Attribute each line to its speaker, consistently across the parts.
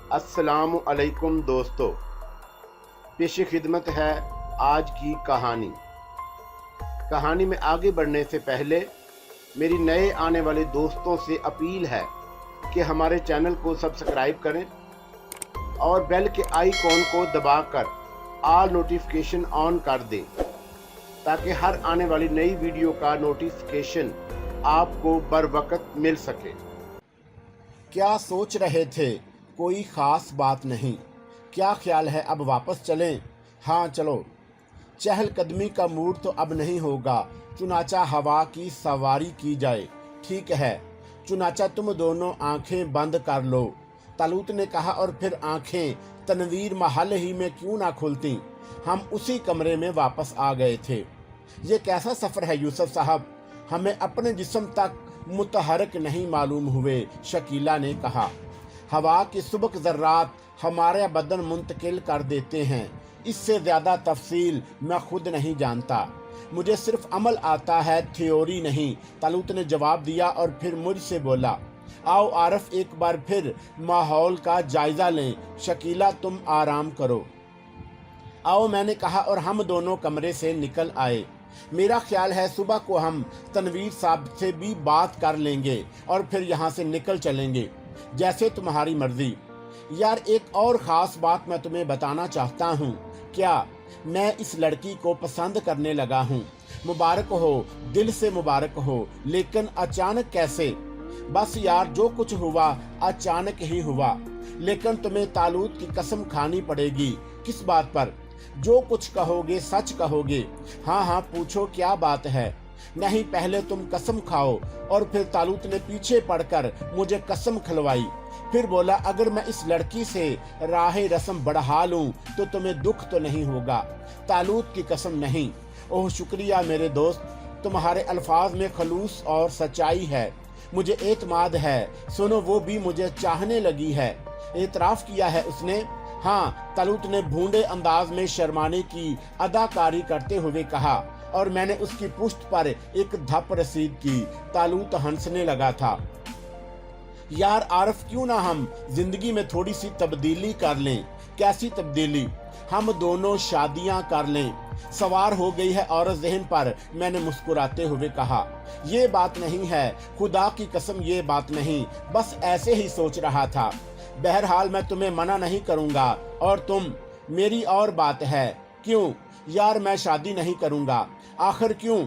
Speaker 1: अस्सलामु अलैकुम दोस्तों, पेश खिदमत है आज की कहानी। कहानी में आगे बढ़ने से पहले मेरी नए आने वाले दोस्तों से अपील है कि हमारे चैनल को सब्सक्राइब करें और बेल के आइकॉन को दबाकर ऑल नोटिफिकेशन ऑन कर दें ताकि हर आने वाली नई वीडियो का नोटिफिकेशन आपको बर वक्त मिल सके।
Speaker 2: क्या सोच रहे थे? कोई ख़ास बात नहीं। क्या ख्याल है अब वापस चलें? हाँ चलो। चहलकदमी का मूड तो अब नहीं होगा, चुनाचा हवा की सवारी की जाए। ठीक है, चुनाचा तुम दोनों आंखें बंद कर लो, तालूत ने कहा। और फिर आंखें तनवीर महल ही में क्यों ना खुलती। हम उसी कमरे में वापस आ गए थे। ये कैसा सफ़र है यूसुफ साहब, हमें अपने जिस्म तक मुतहरक नहीं मालूम हुए, शकीला ने कहा। हवा की सुबक ज़र्रात हमारे बदन मुंतकिल कर देते हैं। इससे ज़्यादा तफसील मैं खुद नहीं जानता, मुझे सिर्फ अमल आता है, थ्योरी नहीं, तालूत ने जवाब दिया। और फिर मुझसे बोला, आओ आरफ एक बार फिर माहौल का जायज़ा लें। शकीला तुम आराम करो। आओ, मैंने कहा और हम दोनों कमरे से निकल आए। मेरा ख्याल है सुबह को हम तनवीर साहब से भी बात कर लेंगे और फिर यहाँ से निकल चलेंगे, जैसे तुम्हारी मर्जी। यार, एक और ख़ास बात मैं तुम्हें बताना चाहता हूँ। क्या? मैं इस लड़की को पसंद करने लगा हूँ। मुबारक हो, दिल से मुबारक हो। लेकिन अचानक कैसे? बस यार, जो कुछ हुआ अचानक ही हुआ। लेकिन तुम्हें तालूत की कसम खानी पड़ेगी। किस बात पर? जो कुछ कहोगे सच कहोगे। हाँ हाँ, पूछो क्या बात है। नहीं, पहले तुम कसम खाओ। और फिर तालूत ने पीछे पड़कर मुझे कसम खिलवाई। फिर बोला, अगर मैं इस लड़की से राह रस्म बढ़ा लूं तो तुम्हें दुख तो नहीं होगा। तालूत की कसम नहीं। ओह शुक्रिया मेरे दोस्त, तुम्हारे अल्फाज में खलूस और सच्चाई है, मुझे एतमाद है। सुनो, वो भी मुझे चाहने लगी है। एतराफ़ किया है उसने? हाँ, तालूत ने भूंडे अंदाज में शर्माने की अदाकारी करते हुए कहा। और मैंने उसकी पुश्त पर एक धप रसीद की। तालूत हंसने लगा था। यार आरफ, क्यों ना हम जिंदगी में थोड़ी सी तब्दीली कर लें? कैसी तब्दीली? हम दोनों शादियां कर लें। सवार हो गई है औरत ज़हन पर, मैंने मुस्कुराते हुए कहा। ये बात नहीं है, खुदा की कसम ये बात नहीं, बस ऐसे ही सोच रहा था। बहरहाल मैं तुम्हें मना नहीं करूंगा। और तुम? मेरी और बात है। क्यों? यार, मैं शादी नहीं करूंगा। आखिर क्यों?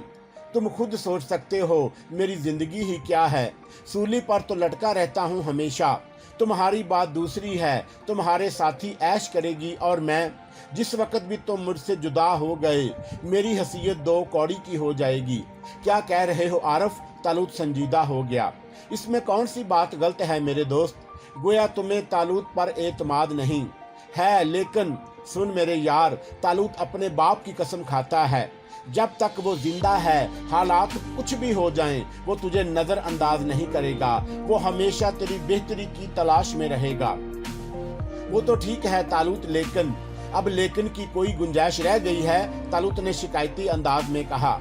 Speaker 2: तुम खुद सोच सकते हो, मेरी जिंदगी ही क्या है। सूली पर तो लटका रहता हूँ हमेशा। तुम्हारी बात दूसरी है, तुम्हारे साथी ऐश करेगी और मैं, जिस वक्त भी तुम मुझसे जुदा हो गए, मेरी हैसियत दो कौड़ी की हो जाएगी। क्या कह रहे हो आरफ? तालूत संजीदा हो गया। इसमें कौन सी बात गलत है मेरे दोस्त? गोया तुम्हें तालूत पर एतमाद नहीं है। लेकिन सुन मेरे यार, तालूत अपने बाप की कसम खाता है, जब तक वो जिंदा है, हालात कुछ भी हो जाएं, वो तुझे नजरअंदाज नहीं करेगा। वो हमेशा तेरी बेहतरी की तलाश में रहेगा। वो तो ठीक है तालूत, लेकिन अब लेकिन की कोई गुंजाइश रह गई है? तालूत ने शिकायती अंदाज में कहा।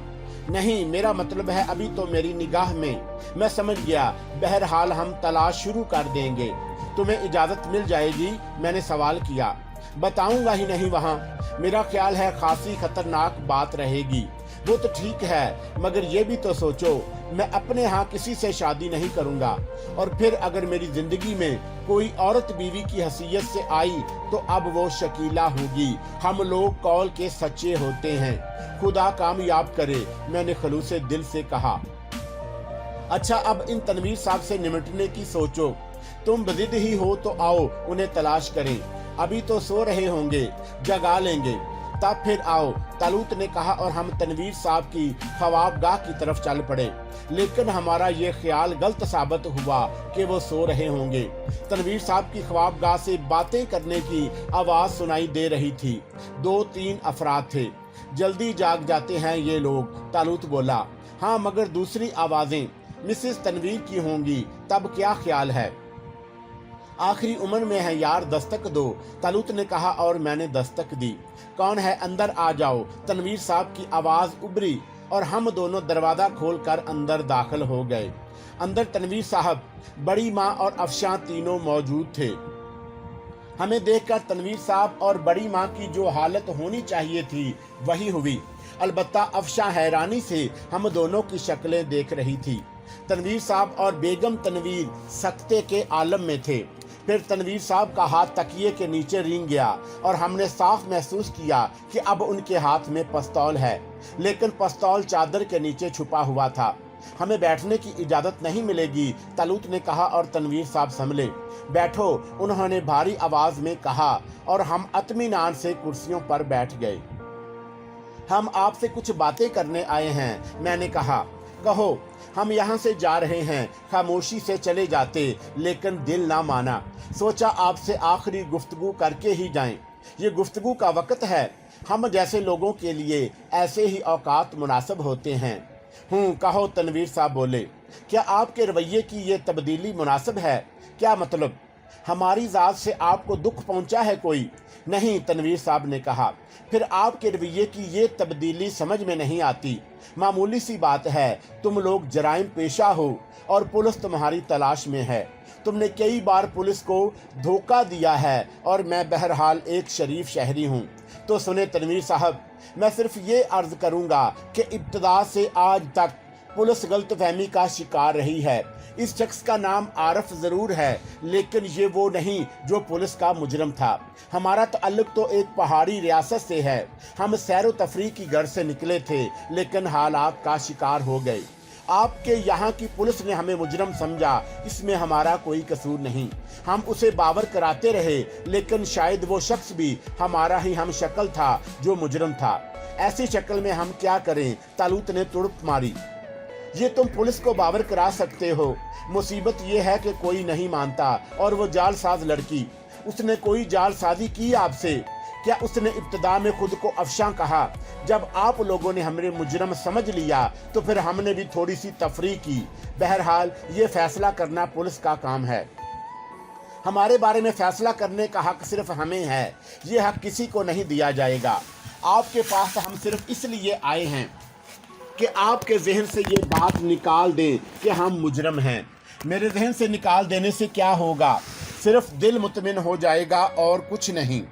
Speaker 2: नहीं, मेरा मतलब है अभी तो मेरी निगाह में। मैं समझ गया। बहरहाल हम तलाश शुरू कर देंगे। तुम्हें इजाजत मिल जाएगी? मैंने सवाल किया। बताऊंगा ही नहीं वहाँ। मेरा ख्याल है खासी खतरनाक बात रहेगी। वो तो ठीक है, मगर ये भी तो सोचो, मैं अपने यहाँ किसी से शादी नहीं करूँगा। और फिर अगर मेरी जिंदगी में कोई औरत बीवी की हैसियत से आई तो अब वो शकीला होगी। हम लोग कौल के सच्चे होते हैं, खुदा कामयाब करे, मैंने खलूसे दिल से कहा। अच्छा, अब इन तनवीर साहब से निमटने की सोचो। तुम बजिद ही हो तो आओ उन्हें तलाश करें। अभी तो सो रहे होंगे, जगा लेंगे, तब फिर आओ, तालूत ने कहा। और हम तनवीर साहब की ख्वाबगाह की तरफ चल पड़े। लेकिन हमारा ये ख्याल गलत साबित हुआ कि वो सो रहे होंगे। तनवीर साहब की ख्वाबगाह से बातें करने की आवाज़ सुनाई दे रही थी। 2-3 अफराद थे। जल्दी जाग जाते हैं ये लोग, तालूत बोला। हाँ, मगर दूसरी आवाज़ें मिसेस तनवीर की होंगी, तब क्या ख्याल है? आखिरी उम्र में है यार, दस्तक दो, तालूत ने कहा। और मैंने दस्तक दी। कौन है? अंदर आ जाओ, तनवीर साहब की आवाज़ उभरी। और हम दोनों दरवाज़ा खोलकर अंदर दाखिल हो गए। अंदर तनवीर साहब, बड़ी माँ और अफशां तीनों मौजूद थे। हमें देखकर तनवीर साहब और बड़ी माँ की जो हालत होनी चाहिए थी वही हुई। अलबत्ता अफशा हैरानी से हम दोनों की शक्लें देख रही थी। तनवीर साहब और बेगम तनवीर सकते के आलम में थे। फिर तनवीर साहब का हाथ तकिए के नीचे रेंग गया और हमने साफ महसूस किया कि अब उनके हाथ में पिस्तौल है, लेकिन पिस्तौल चादर के नीचे छुपा हुआ था। हमें बैठने की इजाजत नहीं मिलेगी, तालूत ने कहा और तनवीर साहब संभले। बैठो, उन्होंने भारी आवाज में कहा और हम इत्मीनान से कुर्सियों पर बैठ गए। हम आपसे कुछ बातें करने आए हैं, मैंने कहा। कहो। हम यहाँ से जा रहे हैं। खामोशी से चले जाते, लेकिन दिल ना माना। सोचा आपसे आखिरी गुफ्तगू करके ही जाएं। ये गुफ्तगू का वक्त है। हम जैसे लोगों के लिए ऐसे ही औकात मुनासिब होते हैं। कहो, तनवीर साहब बोले। क्या आपके रवैये की ये तब्दीली मुनासिब है? क्या मतलब? हमारी ज़ात से आपको दुख पहुंचा है कोई? नहीं, तनवीर साहब ने कहा। फिर आपके रवैये की ये तब्दीली समझ में नहीं आती। मामूली सी बात है, तुम लोग जराइम पेशा हो और पुलिस तुम्हारी तलाश में है। तुमने कई बार पुलिस को धोखा दिया है और मैं बहरहाल एक शरीफ शहरी हूँ। तो सुने तनवीर साहब, मैं सिर्फ ये अर्ज करूँगा कि इब्तदा से आज तक पुलिस गलतफहमी का शिकार रही है। इस शख्स का नाम आरफ ज़रूर है, लेकिन ये वो नहीं जो पुलिस का मुजरम था। हमारा ताल्लुक तो एक पहाड़ी रियासत से है। हम सैर व तफरीह की गर्ज से निकले थे, लेकिन हालात का शिकार हो गए। आपके यहाँ की पुलिस ने हमें मुजरम समझा, इसमें हमारा कोई कसूर नहीं। हम उसे बावर कराते रहे, लेकिन शायद वो शख्स भी हमारा ही हम शक्ल था जो मुजरम था। ऐसी शक्ल में हम क्या करें? तालूत ने तुड़प मारी। ये तुम पुलिस को बावर करा सकते हो, मुसीबत ये है कि कोई नहीं मानता। और वो जालसाज लड़की, उसने कोई जालसाजी की आपसे? क्या उसने इब्तदा में खुद को अफशा कहा? जब आप लोगों ने हमें मुजरम समझ लिया तो फिर हमने भी थोड़ी सी तफरीह की। बहरहाल ये फैसला करना पुलिस का काम है। हमारे बारे में फैसला करने का हक सिर्फ हमें है। ये हक किसी को नहीं दिया जाएगा। आपके पास हम सिर्फ इसलिए आए हैं कि आपके जहन से ये बात निकाल दें कि हम मुजरम हैं। मेरे जहन से निकाल देने से क्या होगा? सिर्फ दिल मुतमिन हो जाएगा और कुछ नहीं।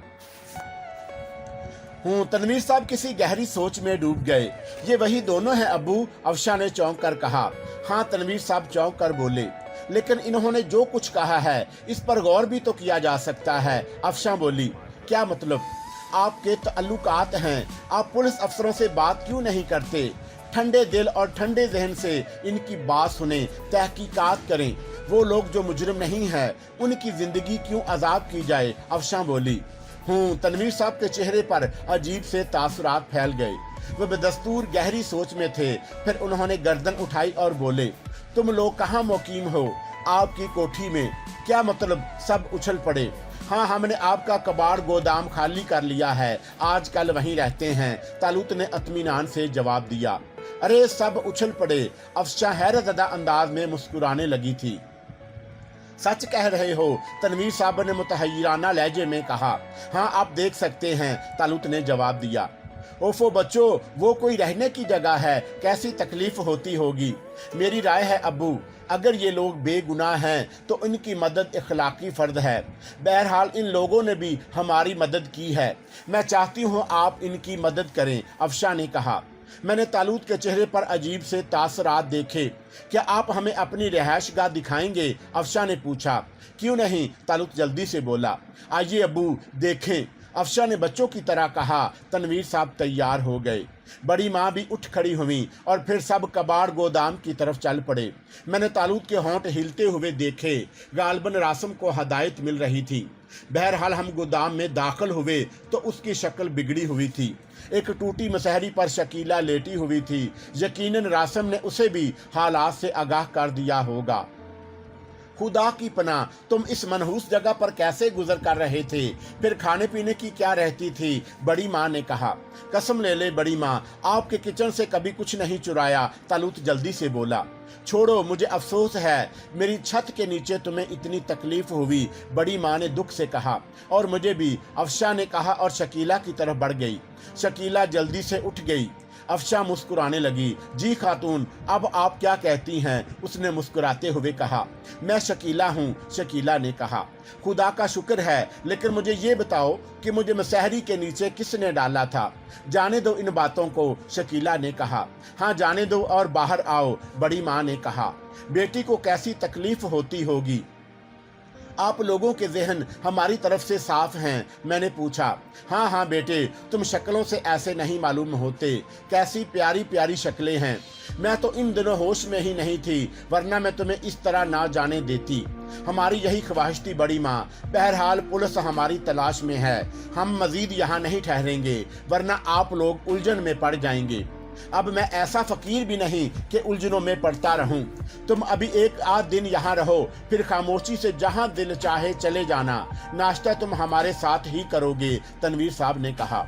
Speaker 2: तनवीर साहब किसी गहरी सोच में डूब गए। ये वही दोनों हैं अब्बू? अफशा ने चौंक कर कहा। हाँ, तनवीर साहब चौंक कर बोले। लेकिन इन्होंने जो कुछ कहा है इस पर गौर भी तो किया जा सकता है। अफशा बोली। क्या मतलब? आपके ताल्लुकात हैं, आप पुलिस अफसरों से बात क्यों नहीं करते? ठंडे दिल और ठंडे जहन से इनकी बात सुने, तहकीकात करें। वो लोग जो मुजरिम नहीं है, उनकी जिंदगी क्यों अजाब की जाए? अफशा बोली। तनवीर साहब के चेहरे पर अजीब से तासुरात फैल गए। वे बदस्तूर गहरी सोच में थे। फिर उन्होंने गर्दन उठाई और बोले, तुम लोग कहाँ मुकीम हो? आपकी कोठी में। क्या मतलब? सब उछल पड़े। हाँ, हमने आपका कबाड़ गोदाम खाली कर लिया है, आजकल वहीं रहते हैं, तालूत ने इत्मीनान से जवाब दिया। अरे, सब उछल पड़े। अफशा हैरतज़दा अंदाज में मुस्कुराने लगी थी। सच कह रहे हो? तनवीर साहब ने मुतहय्यराना लहजे में कहा। हाँ, आप देख सकते हैं, तालूत ने जवाब दिया। ओफो बच्चों, वो कोई रहने की जगह है, कैसी तकलीफ होती होगी। मेरी राय है अब्बू, अगर ये लोग बेगुनाह हैं तो इनकी मदद इखलाकी फर्ज है। बहरहाल इन लोगों ने भी हमारी मदद की है। मैं चाहती हूँ आप इनकी मदद करें, अफशा ने कहा। मैंने तालूत के चेहरे पर अजीब से तासरात देखे। क्या आप हमें अपनी रिहाइश गाह दिखाएंगे? अफशा ने पूछा। क्यों नहीं, तालूत जल्दी से बोला। आइए अब्बू, देखें, अफशा ने बच्चों की तरह कहा। तनवीर साहब तैयार हो गए। बड़ी माँ भी उठ खड़ी हुई और फिर सब कबाड़ गोदाम की तरफ चल पड़े। मैंने तालूत के होंठ हिलते हुए देखे। गालबन रासम को हदायत मिल रही थी। बहरहाल हम गोदाम में दाखिल हुए तो उसकी शक्ल बिगड़ी हुई थी। एक टूटी मसहरी पर शकीला लेटी हुई थी। यकीनन रासम ने उसे भी हालात से आगाह कर दिया होगा। खुदा की पनाह, तुम इस मनहूस जगह पर कैसे गुजर कर रहे थे? फिर खाने पीने की क्या रहती थी? बड़ी माँ ने कहा। कसम ले ले बड़ी माँ, आपके किचन से कभी कुछ नहीं चुराया, तालूत जल्दी से बोला। छोड़ो, मुझे अफसोस है मेरी छत के नीचे तुम्हें इतनी तकलीफ हुई, बड़ी माँ ने दुख से कहा। और मुझे भी, अफशा ने कहा और शकीला की तरफ बढ़ गई। शकीला जल्दी से उठ गई। अफशा मुस्कुराने लगी। जी खातून, अब आप क्या कहती हैं? उसने मुस्कुराते हुए कहा। मैं शकीला हूँ, शकीला ने कहा। खुदा का शुक्र है, लेकिन मुझे ये बताओ कि मुझे मसहरी के नीचे किसने डाला था? जाने दो इन बातों को, शकीला ने कहा। हाँ जाने दो और बाहर आओ, बड़ी माँ ने कहा। बेटी को कैसी तकलीफ होती होगी? आप लोगों के ज़हन हमारी तरफ से साफ हैं, मैंने पूछा। हाँ हाँ बेटे, तुम शक्लों से ऐसे नहीं मालूम होते, कैसी प्यारी प्यारी शक्लें हैं। मैं तो इन दिनों होश में ही नहीं थी, वरना मैं तुम्हें इस तरह ना जाने देती। हमारी यही ख्वाहिश थी बड़ी माँ। बहरहाल पुलिस हमारी तलाश में है, हम मजीद यहाँ नहीं ठहरेंगे, वरना आप लोग उलझन में पड़ जाएंगे। अब मैं ऐसा फकीर भी नहीं कि उलझनों में पड़ता रहूं। तुम अभी एक आध दिन यहाँ रहो, फिर खामोशी से जहाँ दिल चाहे चले जाना। नाश्ता तुम हमारे साथ ही करोगे, तनवीर साहब ने कहा।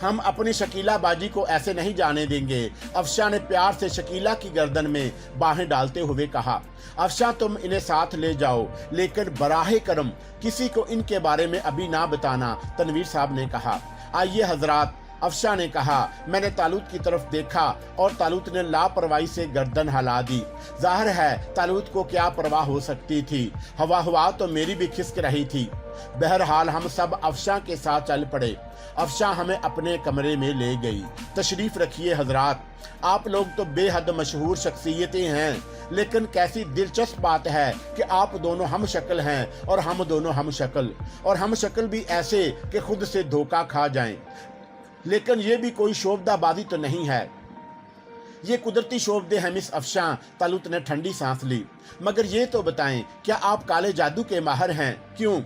Speaker 2: हम अपनी शकीला बाजी को ऐसे नहीं जाने देंगे, अफशा ने प्यार से शकीला की गर्दन में बाहें डालते हुए कहा। अफशा तुम इन्हें साथ ले जाओ, लेकिन बराहे करम किसी को इनके बारे में अभी ना बताना, तनवीर साहब ने कहा। आइए हजरात, अफशा ने कहा। मैंने तालूत की तरफ देखा और तालूत ने लापरवाही से गर्दन हिला दी। जाहिर है तालूत को क्या परवाह हो सकती थी, हवा तो मेरी भी खिसक रही थी। बहरहाल हम सब अफशा के साथ चल पड़े। अफशा हमें अपने कमरे में ले गई। तशरीफ रखिए हजरात, आप लोग तो बेहद मशहूर शख्सियतें हैं, लेकिन कैसी दिलचस्प बात है कि आप दोनों हम शक्ल हैं और हम दोनों हम शक्ल, और हम शक्ल भी ऐसे कि खुद से धोखा खा जाएं। लेकिन ये भी कोई शोभदाबाजी तो नहीं है, ये कुदरती शोभदे हैं मिस अफशा। तालूत ने ठंडी सांस ली। मगर ये तो बताएं, क्या आप काले जादू के माहिर हैं? क्यों?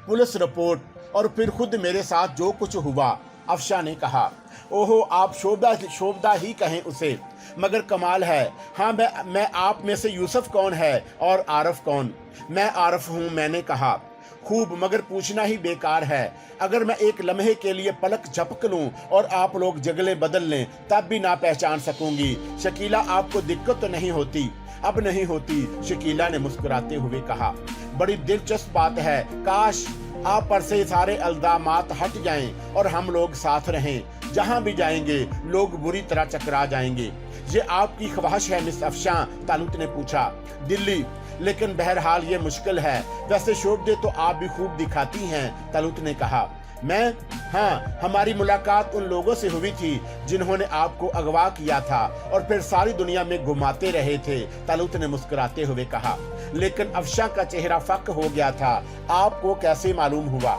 Speaker 2: पुलिस रिपोर्ट और फिर खुद मेरे साथ जो कुछ हुआ, अफशा ने कहा। ओहो, आप शोभदा ही कहें उसे, मगर कमाल है। हाँ मैं आप में से यूसुफ कौन है और आरफ कौन? मैं आरफ हूँ, मैंने कहा। खूब, मगर पूछना ही बेकार है। अगर मैं एक लम्हे के लिए पलक झपक लूं और आप लोग जगले बदल लें, तब भी ना पहचान सकूंगी। शकीला, आपको दिक्कत तो नहीं होती? अब नहीं होती, शकीला ने मुस्कुराते हुए कहा। बड़ी दिलचस्प बात है, काश आप पर से सारे इल्जामात हट जाएं और हम लोग साथ रहें। जहां भी जाएंगे लोग बुरी तरह चकरा जाएंगे। ये आपकी ख्वाहिश है मिस अफशा? तालूत ने पूछा। दिल्ली, लेकिन बहरहाल ये मुश्किल है। वैसे शोभदे तो आप भी खूब दिखाती हैं, तालूत ने कहा। मैं? हाँ, हमारी मुलाकात उन लोगों से हुई थी जिन्होंने आपको अगवा किया था और फिर सारी दुनिया में घुमाते रहे थे, तालूत ने मुस्कुराते हुए कहा। लेकिन अफशा का चेहरा फक हो गया था। आपको कैसे मालूम हुआ?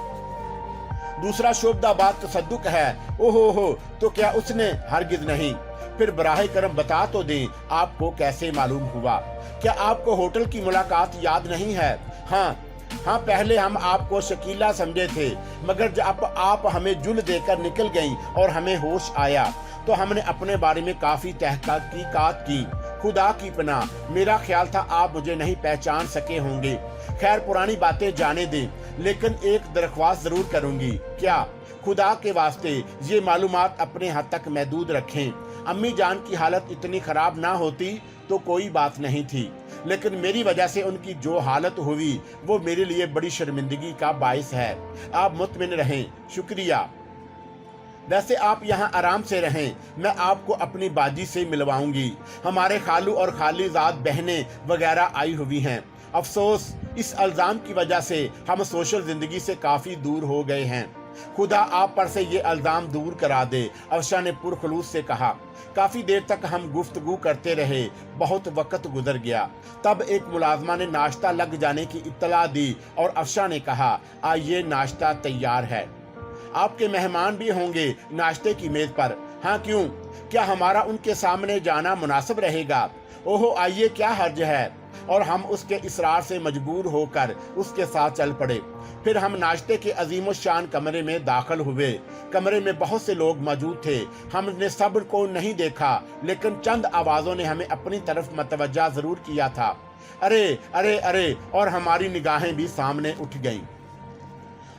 Speaker 2: दूसरा शोभदाबाद तसद्दुक है। ओहो हो, तो क्या उसने? हरगिज नहीं। फिर बराहे करम बता तो दें, आपको कैसे मालूम हुआ? क्या आपको होटल की मुलाकात याद नहीं है? हाँ, पहले हम आपको शकीला समझे थे, मगर जब आप हमें जुल देकर निकल गईं और हमें होश आया, तो हमने अपने बारे में काफी तहकीकात की। खुदा की पनाह, मेरा ख्याल था आप मुझे नहीं पहचान सके होंगे। खैर, पुरानी बातें जाने दें, लेकिन एक दरख्वास्त जरूर करूंगी। क्या? खुदा के वास्ते ये मालूमात अपने हद तक महदूद रखें। अम्मी जान की हालत इतनी खराब ना होती तो कोई बात नहीं थी, लेकिन मेरी वजह से उनकी जो हालत हुई वो मेरे लिए बड़ी शर्मिंदगी का बाइस है। आप मुतमिन रहें। शुक्रिया। वैसे आप यहाँ आराम से रहें, मैं आपको अपनी बाजी से मिलवाऊंगी। हमारे खालू और खालीजाद बहनें वगैरह आई हुई हैं। अफसोस, इस इल्जाम की वजह से हम सोशल जिंदगी से काफी दूर हो गए हैं। खुदा आप पर से ये इल्जाम दूर करा दे, अफशा ने पुरखलूस से कहा। काफी देर तक हम गुफ्तगू करते रहे। बहुत वक्त गुजर गया। तब एक मुलाजमा ने नाश्ता लग जाने की इत्तला दी और अफशा ने कहा, आइए नाश्ता तैयार है। आपके मेहमान भी होंगे नाश्ते की मेज पर? हाँ, क्यों? क्या हमारा उनके सामने जाना मुनासिब रहेगा? ओहो, आइए, क्या हर्ज है? और हम उसके इसरार से मजबूर होकर उसके साथ चल पड़े। फिर हम नाश्ते के अजीम शान कमरे में दाखिल हुए। कमरे में बहुत से लोग मौजूद थे। हमने सब को नहीं देखा, लेकिन चंद आवाजों ने हमें अपनी तरफ मतवज्जा जरूर किया था। अरे अरे अरे, और हमारी निगाहें भी सामने उठ गईं।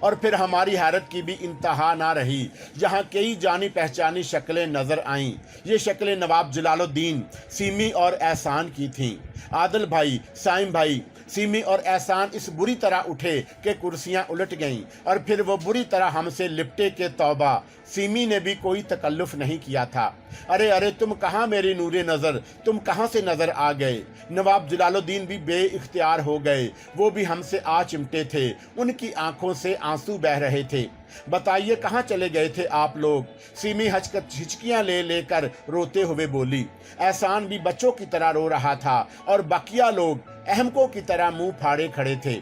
Speaker 2: और फिर हमारी हैरत की भी इंतहा ना रही। यहाँ कई जानी पहचानी शक्लें नजर आईं। ये शक्लें नवाब जलालुद्दीन, सीमी और एहसान की थीं। आदिल भाई, साइम भाई, सीमी और एहसान इस बुरी तरह उठे कि कुर्सियां उलट गईं और फिर वो बुरी तरह हमसे लिपटे के तौबा। सीमी ने भी कोई तकल्लुफ नहीं किया था। अरे अरे तुम कहाँ मेरी नूरे नज़र, तुम कहाँ से नज़र आ गए। नवाब जलालुद्दीन भी बेइख्तियार हो गए, वो भी हमसे आ चिमटे थे, उनकी आंखों से आंसू बह रहे थे। बताइए कहाँ चले गए थे आप लोग। सीमी हिचकियां ले लेकर रोते हुए बोली। एहसान भी बच्चों की तरह रो रहा था और बकिया लोग अहमकों की तरह मुंह फाड़े खड़े थे।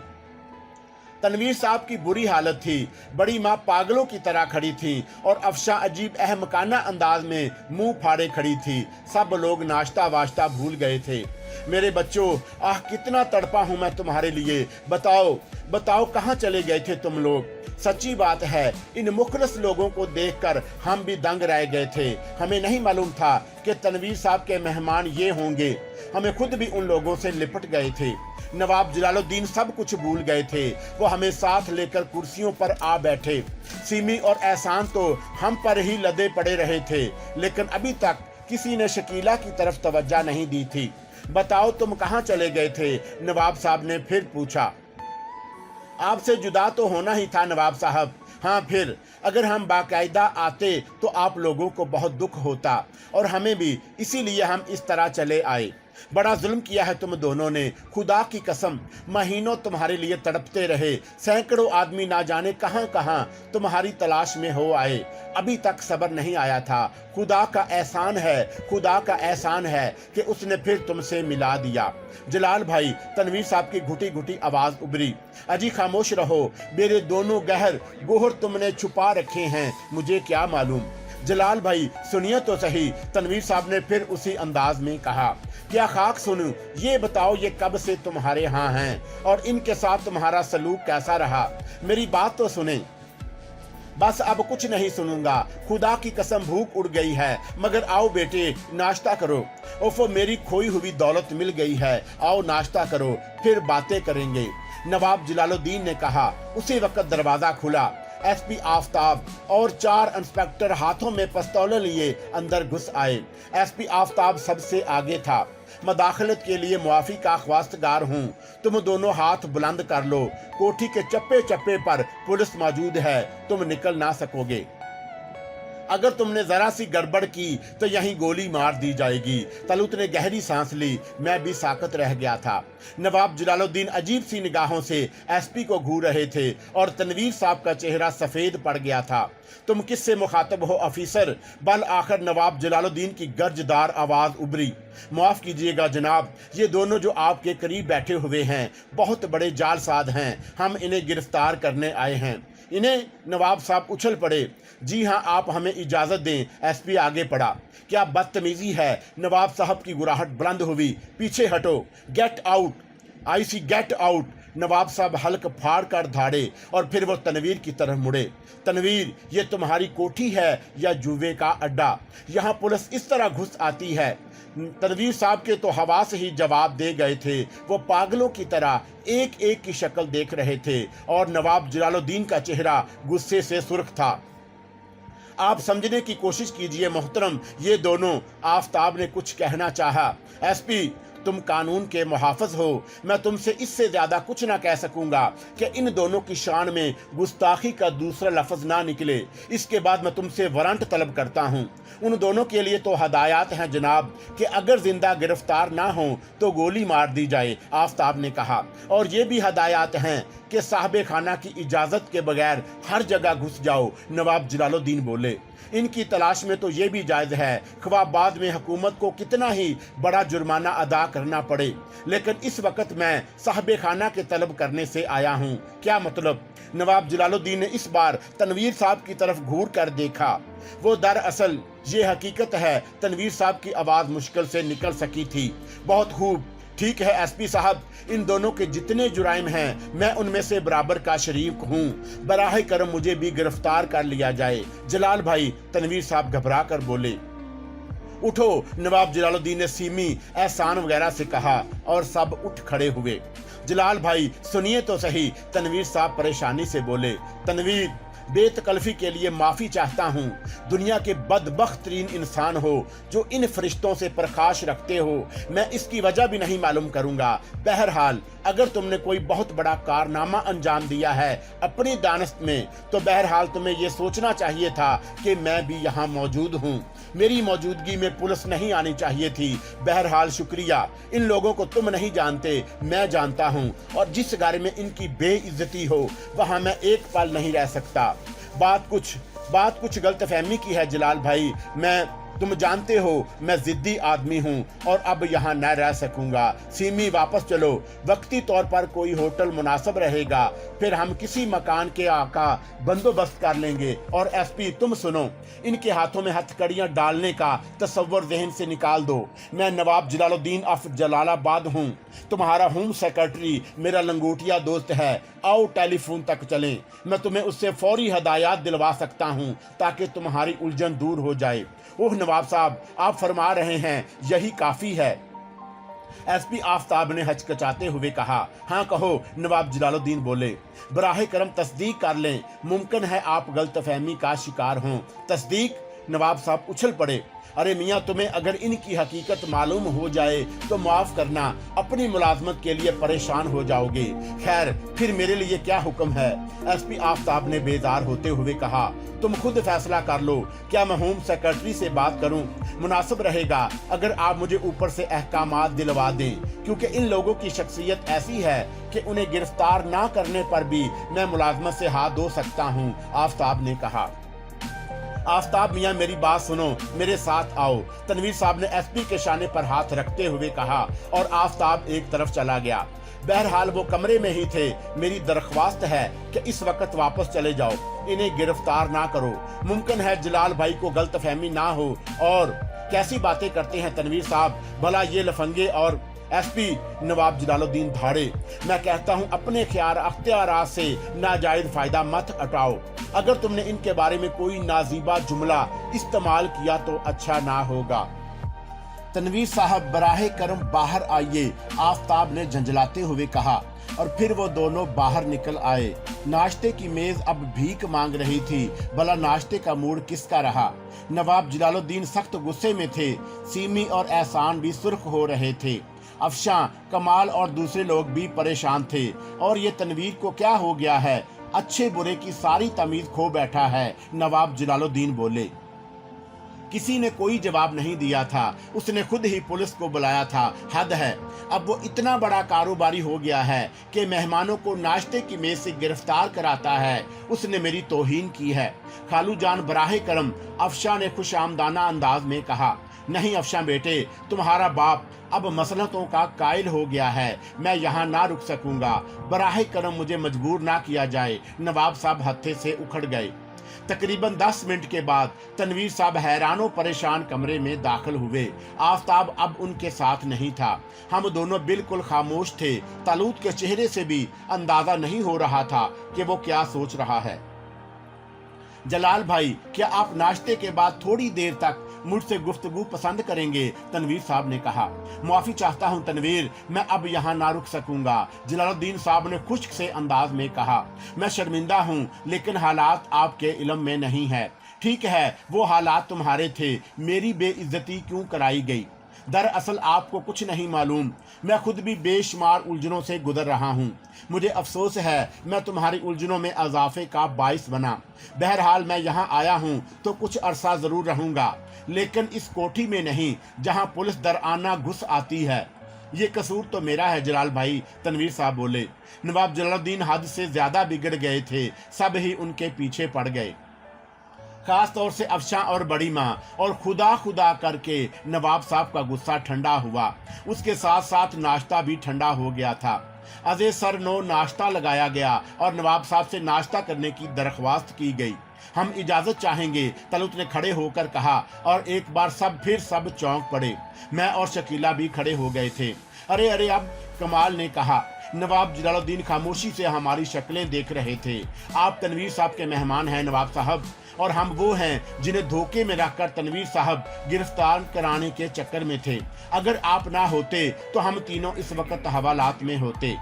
Speaker 2: तनवीर साहब की बुरी हालत थी। बड़ी माँ पागलों की तरह खड़ी थी और अफशा अजीब अहमकाना अंदाज में मुंह फाड़े खड़ी थी। सब लोग नाश्ता वाश्ता भूल गए थे। मेरे बच्चों, आह कितना तड़पा हूं मैं तुम्हारे लिए। बताओ बताओ कहाँ चले गए थे तुम लोग। सच्ची बात है, इन मुखलस लोगों को देखकर हम भी दंग रह गए थे। हमें नहीं मालूम था कि तनवीर साहब के मेहमान ये होंगे। हमें खुद भी उन लोगों से लिपट गए थे। नवाब जलालुद्दीन सब कुछ भूल गए थे। वो हमें साथ लेकर कुर्सियों पर आ बैठे। सीमी और एहसान तो हम पर ही लदे पड़े रहे थे, लेकिन अभी तक किसी ने शकीला की तरफ तवज्जो नहीं दी थी। बताओ तुम कहाँ चले गए थे, नवाब साहब ने फिर पूछा। आपसे जुदा तो होना ही था नवाब साहब। हाँ फिर, अगर हम बाकायदा आते तो आप लोगों को बहुत दुख होता और हमें भी, इसीलिए हम इस तरह चले आए। बड़ा जुल्म किया है तुम दोनों ने, खुदा की कसम। महीनों तुम्हारे लिए तड़पते रहे। सैकड़ों आदमी ना जाने कहां कहां तुम्हारी तलाश में हो आए, अभी तक सब्र नहीं आया था। खुदा का एहसान है, खुदा का एहसान है कि उसने फिर तुमसे मिला दिया। जलाल भाई, तनवीर साहब की घुटी घुटी आवाज उभरी। अजी खामोश रहो, मेरे दोनों गहर गोहर तुमने छुपा रखे हैं, मुझे क्या मालूम। जलाल भाई सुनिए तो सही, तनवीर साहब ने फिर उसी अंदाज में कहा। क्या खाक सुनूं, ये बताओ ये कब से तुम्हारे यहाँ हैं और इनके साथ तुम्हारा सलूक कैसा रहा। मेरी बात तो सुने। बस अब कुछ नहीं सुनूंगा, खुदा की कसम भूख उड़ गई है। मगर आओ बेटे नाश्ता करो। ओफो मेरी खोई हुई दौलत मिल गई है, आओ नाश्ता करो फिर बातें करेंगे, नवाब जलालुद्दीन ने कहा। उसी वक्त दरवाजा खुला। एसपी आफ्ताब और 4 इंस्पेक्टर हाथों में पिस्तौलें लिए अंदर घुस आए। एसपी आफ्ताब सबसे आगे था। मदाखलत के लिए मुआफी का ख्वास्तगार हूँ, तुम दोनों हाथ बुलंद कर लो। कोठी के चप्पे चप्पे पर पुलिस मौजूद है, तुम निकल ना सकोगे। अगर तुमने जरा सी गड़बड़ की तो यहीं गोली मार दी जाएगी। तलूत ने गहरी सांस ली। मैं भी साकत रह गया था। नवाब जलालुद्दीन अजीब सी निगाहों से एसपी को घूर रहे थे और तनवीर साहब का चेहरा सफेद पड़ गया था। तुम किससे मुखातब हो अफीसर? बल आखिर नवाब जलालुद्दीन की गर्जदार आवाज उभरी। माफ कीजिएगा जनाब, ये दोनों जो आपके करीब बैठे हुए हैं बहुत बड़े जालसाज हैं। हम इन्हें गिरफ्तार करने आए हैं। इन्हें? नवाब साहब उछल पड़े। जी हाँ, आप हमें इजाजत दें। एसपी आगे पड़ा। क्या बदतमीजी है? नवाब साहब की गुराहट बुलंद हुई। पीछे हटो, गेट आउट, आई सी गेट आउट। नवाब साहब हल्क फाड़ कर धाड़े और फिर वो तनवीर की तरफ मुड़े। तनवीर, ये तुम्हारी कोठी है या जुए का अड्डा? यहाँ पुलिस इस तरह घुस आती है? तनवीर साहब के तो हवा से ही जवाब दे गए थे। वो पागलों की तरह एक एक की शक्ल देख रहे थे और नवाब जलालुद्दीन का चेहरा गुस्से से सुर्ख था। आप समझने की कोशिश कीजिए मोहतरम, ये दोनों। आफ्ताब ने कुछ कहना चाहा। एसपी, तुम कानून के मुहाफिज हो, मैं तुमसे इससे ज्यादा कुछ ना कह सकूंगा कि इन दोनों की शान में गुस्ताखी का दूसरा लफ्ज ना निकले। इसके बाद मैं तुमसे वारंट तलब करता हूँ। उन दोनों के लिए तो हदायत हैं जनाब कि अगर जिंदा गिरफ्तार ना हो तो गोली मार दी जाए, आफ्ताब ने कहा। और ये भी हदायत हैं कि साहबे खाना की इजाजत के बगैर हर जगह घुस जाओ, नवाब जलालुद्दीन बोले। इनकी तलाश में तो ये भी जायज़ है ख्वाह बाद में हुकूमत को कितना ही बड़ा जुर्माना अदा करना पड़े, लेकिन इस वक्त मैं साहबे खाना के तलब करने से आया हूँ। क्या मतलब? नवाब जलालुद्दीन ने इस बार तनवीर साहब की तरफ घूर कर देखा। वो दरअसल ये हकीकत है, तनवीर साहब की आवाज़ मुश्किल से निकल सकी थी। बहुत खूब, ठीक है एसपी साहब, इन दोनों के जितने जुराइम हैं मैं उनमें से बराबर का शरीक हूँ। बराहे करम मुझे भी गिरफ्तार कर लिया जाए। जलाल भाई, तनवीर साहब घबरा कर बोले। उठो, नवाब जलालुद्दीन ने सीमी, एहसान वगैरह से कहा और सब उठ खड़े हुए। जलाल भाई सुनिए तो सही, तनवीर साहब परेशानी से बोले। तनवीर, बेतकल्फी के लिए माफी चाहता हूँ। दुनिया के बदबख्त तरीन इंसान हो जो इन फरिश्तों से प्रकाश रखते हो, मैं इसकी वजह भी नहीं मालूम करूंगा। बहरहाल अगर तुमने कोई बहुत बड़ा कारनामा अंजाम दिया है अपनी दानस्त में, तो बहरहाल तुम्हें यह सोचना चाहिए था कि मैं भी यहाँ मौजूद हूँ। मेरी मौजूदगी में पुलिस नहीं आनी चाहिए थी। बहरहाल शुक्रिया। इन लोगों को तुम नहीं जानते, मैं जानता हूँ, और जिस घर में इनकी बेइज्जती हो वहाँ मैं एक पल नहीं रह सकता। बात कुछ गलतफहमी की है जलाल भाई। तुम जानते हो मैं जिद्दी आदमी हूँ और अब यहाँ न रह सकूंगा। सीमी वापस चलो, वक्ती तौर पर कोई होटल मुनासिब रहेगा, फिर हम किसी मकान के आका बंदोबस्त कर लेंगे। और एसपी तुम सुनो, इनके हाथों में हथकड़ियाँ डालने का तस्वर जहन से निकाल दो। मैं नवाब जलालुद्दीन ऑफ जलालाबाद हूँ, तुम्हारा होम सेक्रेटरी मेरा लंगोटिया दोस्त है। आओ टेलीफोन तक चलें, मैं तुम्हें उससे फौरी हदायत दिलवा सकता हूँ ताकि तुम्हारी उलझन दूर हो जाए। ओह नवाब साहब, आप फरमा रहे हैं यही काफी है। एसपी आफ्ताब ने हचकचाते हुए कहा। हाँ कहो, नवाब जलालुद्दीन बोले। बराहे करम तस्दीक कर लें, मुमकिन है आप गलतफहमी का शिकार हों। तस्दीक? नवाब साहब उछल पड़े। अरे मियाँ, तुम्हें अगर इनकी हकीकत मालूम हो जाए तो माफ करना, अपनी मुलाजमत के लिए परेशान हो जाओगे। खैर, फिर मेरे लिए क्या हुक्म है? एसपी आफ्ताब ने बेजार होते हुए कहा। तुम खुद फैसला कर लो, क्या मैं होम सेक्रेटरी से बात करूं? मुनासिब रहेगा अगर आप मुझे ऊपर से अहकामात दिलवा दें, क्योंकि इन लोगों की शख्सियत ऐसी है कि उन्हें गिरफ्तार ना करने पर भी मैं मुलाजमत से हाथ धो सकता हूं। आफ्ताब ने कहा। आफ्ताब मियाँ, मेरी बात सुनो, मेरे साथ आओ, तनवीर साहब ने एसपी के शाने पर हाथ रखते हुए कहा, और आफ्ताब एक तरफ चला गया। बहरहाल वो कमरे में ही थे। मेरी दरख्वास्त है कि इस वक्त वापस चले जाओ, इन्हें गिरफ्तार ना करो। मुमकिन है जलाल भाई को गलतफहमी ना हो। और कैसी बातें करते हैं तनवीर साहब, भला ये लफंगे? और एसपी नवाब जलालुद्दीन धाड़े, मैं कहता हूं अपने ख्याल अख्तियारात से नाजायज फायदा मत उठाओ। अगर तुमने इनके बारे में कोई नाजीबा जुमला इस्तेमाल किया तो अच्छा ना होगा। तनवीर साहब बराहे करम बाहर आइए, आफ्ताब ने झंझलाते हुए कहा, और फिर वो दोनों बाहर निकल आए। नाश्ते की मेज अब भीख मांग रही थी। भला नाश्ते का मूड किसका रहा? नवाब जलालुद्दीन सख्त गुस्से में थे। सीमी और एहसान भी सुर्ख हो रहे थे। अफशां, कमाल और दूसरे लोग भी परेशान थे। और ये तनवीर को क्या हो गया है? अच्छे बुरे की सारी तमीज खो बैठा है। नवाब जलालुद्दीन बोले। किसी ने कोई जवाब नहीं दिया था। उसने खुद ही पुलिस को बुलाया था। हद है, अब वो इतना बड़ा कारोबारी हो गया है कि मेहमानों को नाश्ते की मेज से गिरफ्तार कराता है। उसने मेरी तौहीन की है। खालू जान बराहे करम, अफशा ने खुशामदाना अंदाज में कहा। नहीं अफशा बेटे, तुम्हारा बाप अब मसलहतों का कायल हो गया है। मैं यहाँ ना रुक सकूंगा। बराहे करम मुझे मजबूर ना किया जाए। नवाब साहब हत्थे से उखड़ गए। तकरीबन 10 मिनट के बाद तनवीर साहब हैरानो परेशान कमरे में दाखिल हुए। आफ्ताब अब उनके साथ नहीं था। हम दोनों बिल्कुल खामोश थे। तालूत के चेहरे से भी अंदाजा नहीं हो रहा था कि वो क्या सोच रहा है। जलाल भाई, क्या आप नाश्ते के बाद थोड़ी देर तक मुझसे गुफ्तगू पसंद करेंगे? तनवीर साहब ने कहा। माफी चाहता हूं तनवीर, मैं अब यहाँ ना रुक सकूंगा। जलालुद्दीन साहब ने खुश्क से अंदाज में कहा। मैं शर्मिंदा हूँ, लेकिन हालात आपके इल्म में नहीं है। ठीक है, वो हालात तुम्हारे थे, मेरी बेइज्जती क्यों कराई गई? दरअसल आपको कुछ नहीं मालूम, मैं खुद भी बेशुमार उलझनों से गुजर रहा हूँ। मुझे अफसोस है मैं तुम्हारी उलझनों में इजाफे का बाइस बना। बहरहाल मैं यहाँ आया हूँ तो कुछ अरसा ज़रूर रहूँगा, लेकिन इस कोठी में नहीं जहाँ पुलिस दरआना घुस आती है। ये कसूर तो मेरा है जलाल भाई, तनवीर साहब बोले। नवाब जलालुद्दीन हद से ज़्यादा बिगड़ गए थे। सब ही उनके पीछे पड़ गए, खास तौर से अफशा और बड़ी माँ। और खुदा खुदा करके नवाब साहब का गुस्सा ठंडा हुआ। उसके साथ साथ नाश्ता भी ठंडा हो गया था। अजे सर नो नाश्ता लगाया गया और नवाब साहब से नाश्ता करने की दरख्वास्त की गई। हम इजाजत चाहेंगे, तलुत ने खड़े होकर कहा, और एक बार फिर सब चौंक पड़े। मैं और शकीला भी खड़े हो गए थे। अरे अरे, अब कमाल ने कहा। नवाब जलालुद्दीन खामोशी से हमारी शक्लें देख रहे थे। आप तनवीर साहब के मेहमान हैं नवाब साहब, और हम वो हैं जिन्हें धोखे में रखकर तनवीर साहब गिरफ्तार कराने के चक्कर में थे। अगर आप ना होते तो हम तीनों इस वक्त हवालात में होते।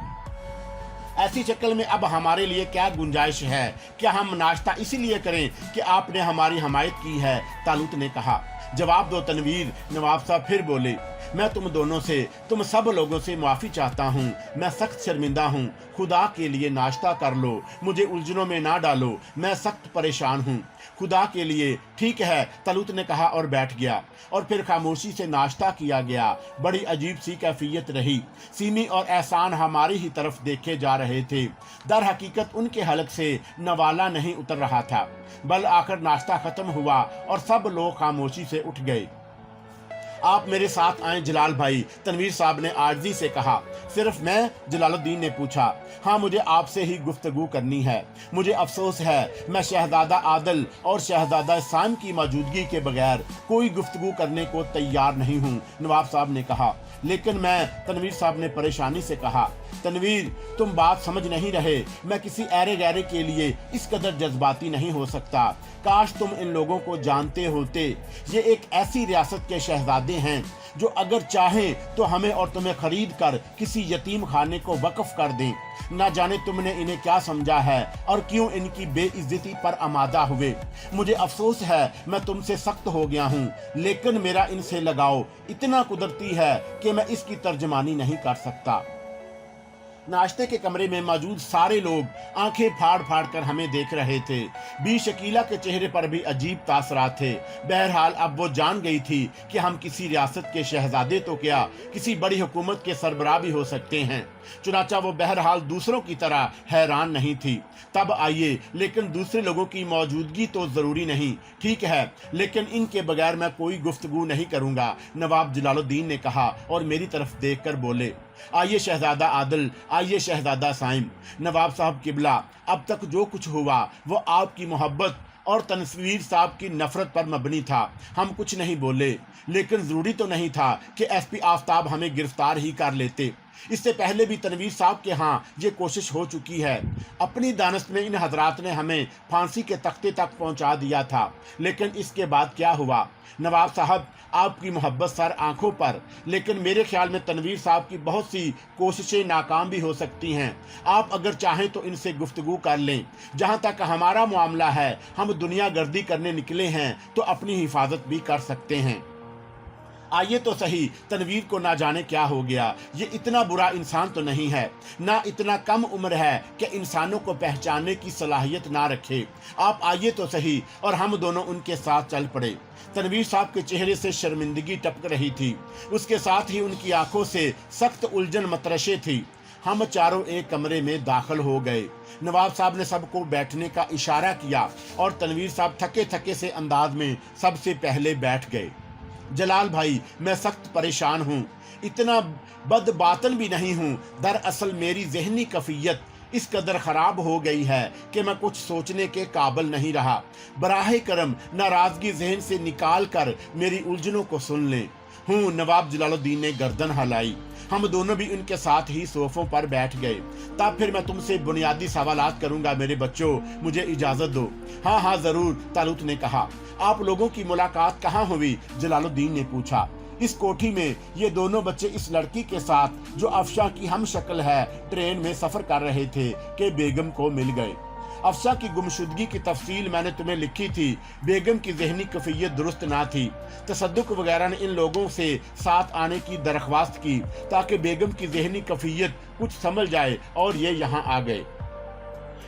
Speaker 2: ऐसी शक्ल में अब हमारे लिए क्या गुंजाइश है? क्या हम नाश्ता इसीलिए करें कि आपने हमारी हमायत की है? तालूत ने कहा। जवाब दो तनवीर। नवाब साहब फिर बोले, मैं तुम दोनों से, तुम सब लोगों से माफ़ी चाहता हूँ। मैं सख्त शर्मिंदा हूँ। खुदा के लिए नाश्ता कर लो, मुझे उलझनों में ना डालो, मैं सख्त परेशान हूँ। खुदा के लिए। ठीक है, तलूत ने कहा और बैठ गया। और फिर खामोशी से नाश्ता किया गया। बड़ी अजीब सी कैफियत रही। सीमी और एहसान हमारी ही तरफ देखे जा रहे थे। दर हकीकत उनके हलक से नवाला नहीं उतर रहा था। बल आकर नाश्ता खत्म हुआ और सब लोग खामोशी से उठ गए। आप मेरे साथ आए जलाल भाई, तनवीर साहब ने आर्जी से कहा। सिर्फ मैं? जलालुद्दीन ने पूछा। हाँ, मुझे आपसे ही गुफ्तगू करनी है। मुझे अफसोस है, मैं शहजादा आदल और शहजादा साइम की मौजूदगी के बगैर कोई गुफ्तगू करने को तैयार नहीं हूँ, नवाब साहब ने कहा। लेकिन मैं, तनवीर साहब ने परेशानी से कहा। तनवीर, तुम बात समझ नहीं रहे। मैं किसी ऐरे गैरे के लिए इस कदर जज्बाती नहीं हो सकता। काश तुम इन लोगों को जानते होते। ये एक ऐसी रियासत के शहजादे हैं जो अगर चाहें तो हमें और तुम्हें खरीद कर किसी यतीम खाने को वक्फ कर दें। ना जाने तुमने इन्हें क्या समझा है और क्यों इनकी बेइज्जती पर आमादा हुए। मुझे अफसोस है, मैं तुमसे सख्त हो गया हूँ, लेकिन मेरा इनसे लगाव इतना कुदरती है कि मैं इसकी तर्जमानी नहीं कर सकता। नाश्ते के कमरे में मौजूद सारे लोग आंखें फाड़ फाड़ कर हमें देख रहे थे। बी शकीला के चेहरे पर भी अजीब तासरात थे। बहरहाल अब वो जान गई थी कि हम किसी रियासत के शहजादे तो क्या, किसी बड़ी हुकूमत के सरबराह भी हो सकते हैं। चुनाचा वो बहरहाल दूसरों की तरह हैरान नहीं थी। तब आइए, लेकिन दूसरे लोगों की मौजूदगी तो जरूरी नहीं। ठीक है, लेकिन इनके बगैर मैं कोई गुफ्तगू नहीं करूंगा, नवाब जलालुद्दीन ने कहा और मेरी तरफ देखकर बोले। आइए शहजादा आदिल, आइए शहजादा साइम। नवाब साहब किबला, अब तक जो कुछ हुआ वो आपकी मोहब्बत और तनवीर साहब की नफरत पर मबनी था। हम कुछ नहीं बोले, लेकिन जरूरी तो नहीं था कि एसपी आफ्ताब हमें गिरफ्तार ही कर लेते। इससे पहले भी तनवीर साहब के यहाँ ये कोशिश हो चुकी है। अपनी दानस्त में इन हजरात ने हमें फांसी के तख्ते तक पहुँचा दिया था, लेकिन इसके बाद क्या हुआ? नवाब साहब, आपकी मोहब्बत सर आंखों पर, लेकिन मेरे ख्याल में तनवीर साहब की बहुत सी कोशिशें नाकाम भी हो सकती हैं। आप अगर चाहें तो इनसे गुफ्तगू कर लें। जहां तक हमारा मामला है, हम दुनिया गर्दी करने निकले हैं तो अपनी हिफाजत भी कर सकते हैं। आइए तो सही, तनवीर को ना जाने क्या हो गया। ये इतना बुरा इंसान तो नहीं है, ना इतना कम उम्र है कि इंसानों को पहचानने की सलाहियत ना रखे। आप आइए तो सही। और हम दोनों उनके साथ चल पड़े। तनवीर साहब के चेहरे से शर्मिंदगी टपक रही थी। उसके साथ ही उनकी आंखों से सख्त उलझन मतरशे थी। हम चारों एक कमरे में दाखिल हो गए। नवाब साहब ने सबको बैठने का इशारा किया और तनवीर साहब थके थके से अंदाज में सबसे पहले बैठ गए। जलाल भाई, मैं सख्त परेशान हूँ। इतना बदबातन भी नहीं हूँ। दरअसल मेरी जहनी कफियत इस कदर खराब हो गई है कि मैं कुछ सोचने के काबिल नहीं रहा। बराहे करम नाराजगी जहन से निकाल कर मेरी उलझनों को सुन लें। हूँ, नवाब जलालुद्दीन ने गर्दन हिलाई। हम दोनों भी उनके साथ ही सोफों पर बैठ गए। तब फिर मैं तुमसे बुनियादी सवालात करूंगा मेरे बच्चों, मुझे इजाजत दो। हाँ हाँ जरूर, तालूत ने कहा। आप लोगों की मुलाकात कहाँ हुई? जलालुद्दीन ने पूछा। इस कोठी में। ये दोनों बच्चे इस लड़की के साथ जो अफशा की हम शक्ल है ट्रेन में सफर कर रहे थे कि बेगम को मिल गए। अफशा की गुमशुदगी की तफसील मैंने तुम्हें लिखी थी। बेगम की जहनी कैफियत दुरुस्त ना थी। तसद्दुक वगैरह ने इन लोगों से साथ आने की दरख्वास्त की ताकि बेगम की जहनी कैफियत कुछ समझ जाए और ये यहाँ आ गए।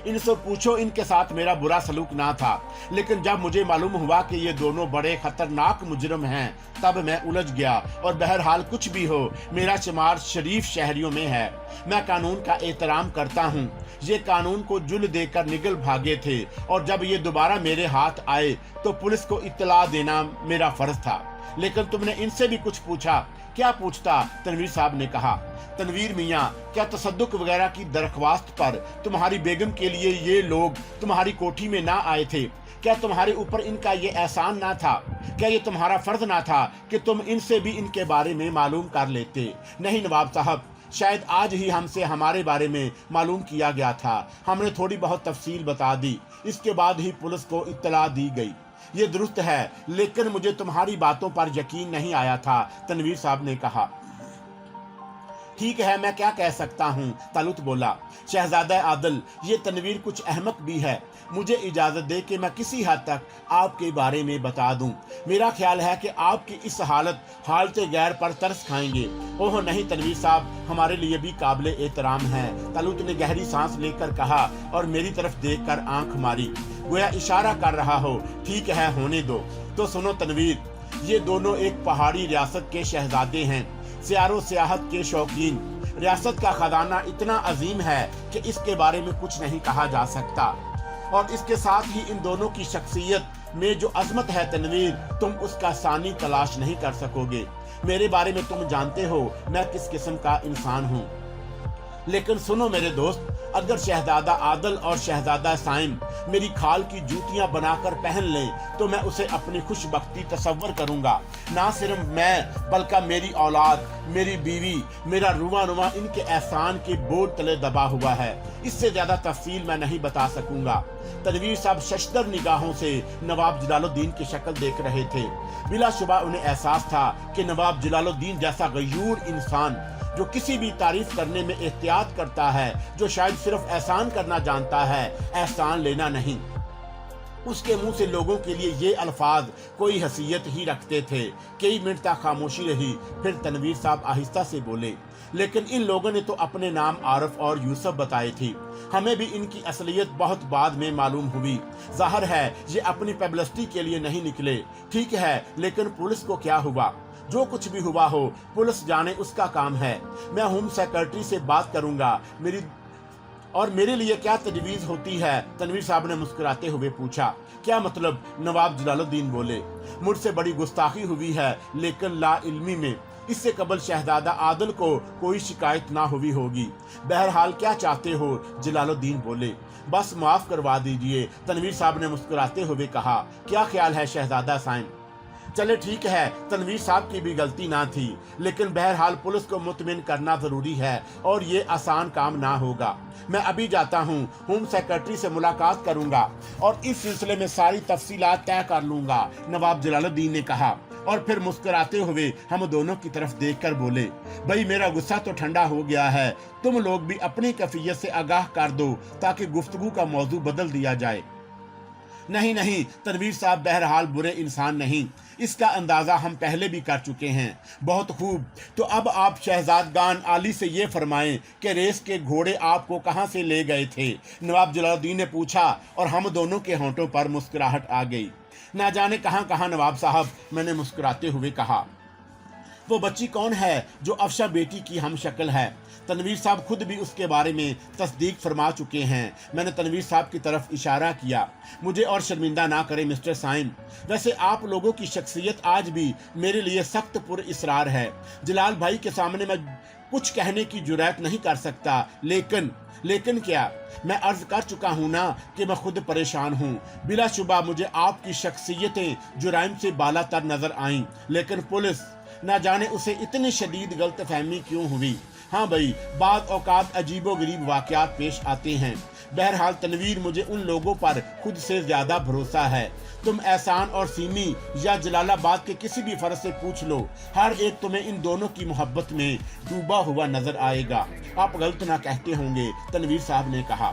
Speaker 2: इनसे पूछो, इनके साथ मेरा बुरा सलूक ना था, लेकिन जब मुझे मालूम हुआ कि ये दोनों बड़े खतरनाक मुजरिम हैं तब मैं उलझ गया। और बहरहाल कुछ भी हो, मेरा शुमार शरीफ शहरियों में है। मैं कानून का एहतराम करता हूँ। ये कानून को जुल देकर निगल भागे थे और जब ये दोबारा मेरे हाथ आए तो पुलिस को इत्तला देना मेरा फर्ज था। लेकिन तुमने इनसे भी कुछ पूछा? क्या पूछता? तनवीर साहब ने कहा। तनवीर मियाँ, क्या तसद्दुक वगैरह की दरख्वास्त पर तुम्हारी बेगम के लिए ये लोग तुम्हारी कोठी में ना आए थे? क्या तुम्हारे ऊपर इनका ये एहसान ना था? क्या ये तुम्हारा फर्ज ना था कि तुम इनसे भी इनके बारे में मालूम कर लेते? नहीं नवाब साहब, शायद आज ही हमसे हमारे बारे में मालूम किया गया था। हमने थोड़ी बहुत तफसील बता दी, इसके बाद ही पुलिस को इत्तला दी गई। ये दुरुस्त है, लेकिन मुझे तुम्हारी बातों पर यकीन नहीं आया था, तनवीर साहब ने कहा। ٹھیک ہے میں کیا کہہ سکتا ہوں، طلعت بولا۔ شہزادہ عادل، یہ تنویر کچھ احمق بھی ہے، مجھے اجازت دے کہ میں کسی حد تک آپ کے بارے میں بتا دوں۔ میرا خیال ہے کہ آپ کی اس حالت غیر پر ترس کھائیں گے۔ اوہ نہیں تنویر صاحب، ہمارے لیے بھی قابل احترام ہے، طلعت نے گہری سانس لے کر کہا اور میری طرف دیکھ کر آنکھ ماری، گویا اشارہ کر رہا ہو ٹھیک ہے ہونے دو۔ تو سنو تنویر، یہ دونوں ایک پہاڑی ریاست کے شہزادے ہیں، سیار و سیاحت کے شوقین۔ ریاست کا خزانہ اتنا عظیم ہے کہ اس کے بارے میں کچھ نہیں کہا جا سکتا، اور اس کے ساتھ ہی ان دونوں کی شخصیت میں جو عظمت ہے تنویر، تم اس کا ثانی تلاش نہیں کر سکو گے۔ میرے بارے میں تم جانتے ہو میں کس قسم کا انسان ہوں، لیکن سنو میرے دوست، اگر شہزادہ عادل اور شہزادہ سائم میری کھال کی جوتیاں بنا کر پہن لیں تو میں اسے اپنی خوش بختی تصور کروں گا۔ نہ صرف میں بلکہ میری اولاد، میری بیوی، میرا رواں رواں ان کے احسان کے بوجھ تلے دبا ہوا ہے۔ اس سے زیادہ تفصیل میں نہیں بتا سکوں گا۔ تنویر صاحب ششدر نگاہوں سے نواب جلال الدین کی شکل دیکھ رہے تھے۔ بلا شبہ انہیں احساس تھا کہ نواب جلال الدین جیسا غیور انسان، جو کسی بھی تعریف کرنے میں احتیاط کرتا ہے، جو شاید صرف احسان کرنا جانتا ہے، احسان لینا نہیں، اس کے منہ سے لوگوں کے لیے یہ الفاظ کوئی حیثیت ہی رکھتے تھے۔ کئی منٹ تک خاموشی رہی، پھر تنویر صاحب آہستہ سے بولے، لیکن ان لوگوں نے تو اپنے نام عارف اور یوسف بتائے تھے، ہمیں بھی ان کی اصلیت بہت بعد میں معلوم ہوئی۔ ظاہر ہے یہ اپنی پبلسٹی کے لیے نہیں نکلے۔ ٹھیک ہے، لیکن پولیس کو کیا ہوا؟ جو کچھ بھی ہوا ہو پولیس جانے، اس کا کام ہے۔ میں ہوم سیکرٹری سے بات کروں گا، میرے لیے کیا تجویز ہوتی ہے؟ تنویر صاحب نے مسکراتے ہوئے پوچھا۔ کیا مطلب؟ نواب جلال الدین بولے۔ مجھ سے بڑی گستاخی ہوئی ہے، لیکن لا علمی میں اس سے قبل شہزادہ عادل کو کوئی شکایت نہ ہوئی ہوگی۔ بہرحال کیا چاہتے ہو؟ جلال الدین بولے۔ بس معاف کروا دیجئے، تنویر صاحب نے مسکراتے ہوئے کہا۔ کیا خیال ہے شہزادہ سائم؟ چلے ٹھیک ہے، تنویر صاحب کی بھی غلطی نہ تھی، لیکن بہرحال پولیس کو مطمئن کرنا ضروری ہے اور یہ آسان کام نہ ہوگا۔ میں ابھی جاتا ہوں، ہوم سیکرٹری سے ملاقات کروں گا اور اس سلسلے میں ساری تفصیلات طے کر لوں گا، نواب جلال الدین نے کہا، اور پھر مسکراتے ہوئے ہم دونوں کی طرف دیکھ کر بولے، بھائی میرا غصہ تو ٹھنڈا ہو گیا ہے، تم لوگ بھی اپنی کیفیت سے آگاہ کر دو تاکہ گفتگو کا موضوع بدل دیا جائے۔ نہیں، تنویر صاحب بہرحال برے انسان نہیں، اس کا اندازہ ہم پہلے بھی کر چکے ہیں۔ بہت خوب، تو اب آپ شہزادگان عالی سے یہ فرمائیں کہ ریس کے گھوڑے آپ کو کہاں سے لے گئے تھے؟ نواب جلال الدین نے پوچھا اور ہم دونوں کے ہونٹوں پر مسکراہٹ آ گئی۔ نہ جانے کہاں نواب صاحب، میں نے مسکراتے ہوئے کہا۔ وہ بچی کون ہے جو افشا بیٹی کی ہم شکل ہے؟ تنویر صاحب خود بھی اس کے بارے میں تصدیق فرما چکے ہیں۔ میں نے تنویر صاحب کی طرف اشارہ کیا۔ مجھے اور شرمندہ نہ کریں مسٹر سائم، ویسے آپ لوگوں کی شخصیت آج بھی میرے لیے سخت پر اسرار ہے۔ جلال بھائی کے سامنے میں کچھ کہنے کی جرات نہیں کر سکتا، لیکن کیا؟ میں عرض کر چکا ہوں نا کہ میں خود پریشان ہوں۔ بلا شبہ مجھے آپ کی شخصیتیں جرائم سے بالا تر نظر آئیں، لیکن پولیس نہ جانے اسے اتنی شدید غلط فہمی کیوں ہوئی۔ ہاں بھائی، بعض اوقات عجیب و غریب واقعات پیش آتے ہیں۔ بہرحال تنویر، مجھے ان لوگوں پر خود سے زیادہ بھروسہ ہے۔ تم احسان اور سیمی یا جلال آباد کے کسی بھی فرد سے پوچھ لو، ہر ایک تمہیں ان دونوں کی محبت میں ڈوبا ہوا نظر آئے گا۔ آپ غلط نہ کہتے ہوں گے، تنویر صاحب نے کہا۔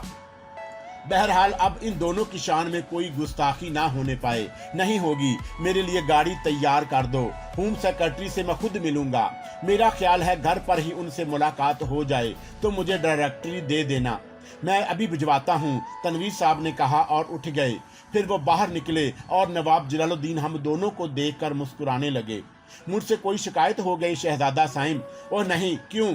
Speaker 2: بہرحال اب ان دونوں کی شان میں کوئی گستاخی نہ ہونے پائے۔ نہیں ہوگی۔ میرے لیے گاڑی تیار کر دو، ہوم سیکرٹری سے میں خود ملوں گا۔ میرا خیال ہے گھر پر ہی ان سے ملاقات ہو جائے تو مجھے ڈائریکٹری دے دینا، میں ابھی بھجواتا ہوں، تنویر صاحب نے کہا اور اٹھ گئے۔ پھر وہ باہر نکلے اور نواب جلال الدین ہم دونوں کو دیکھ کر مسکرانے لگے۔ مجھ سے کوئی شکایت ہو گئی شہزادہ سائم؟ اور نہیں، کیوں؟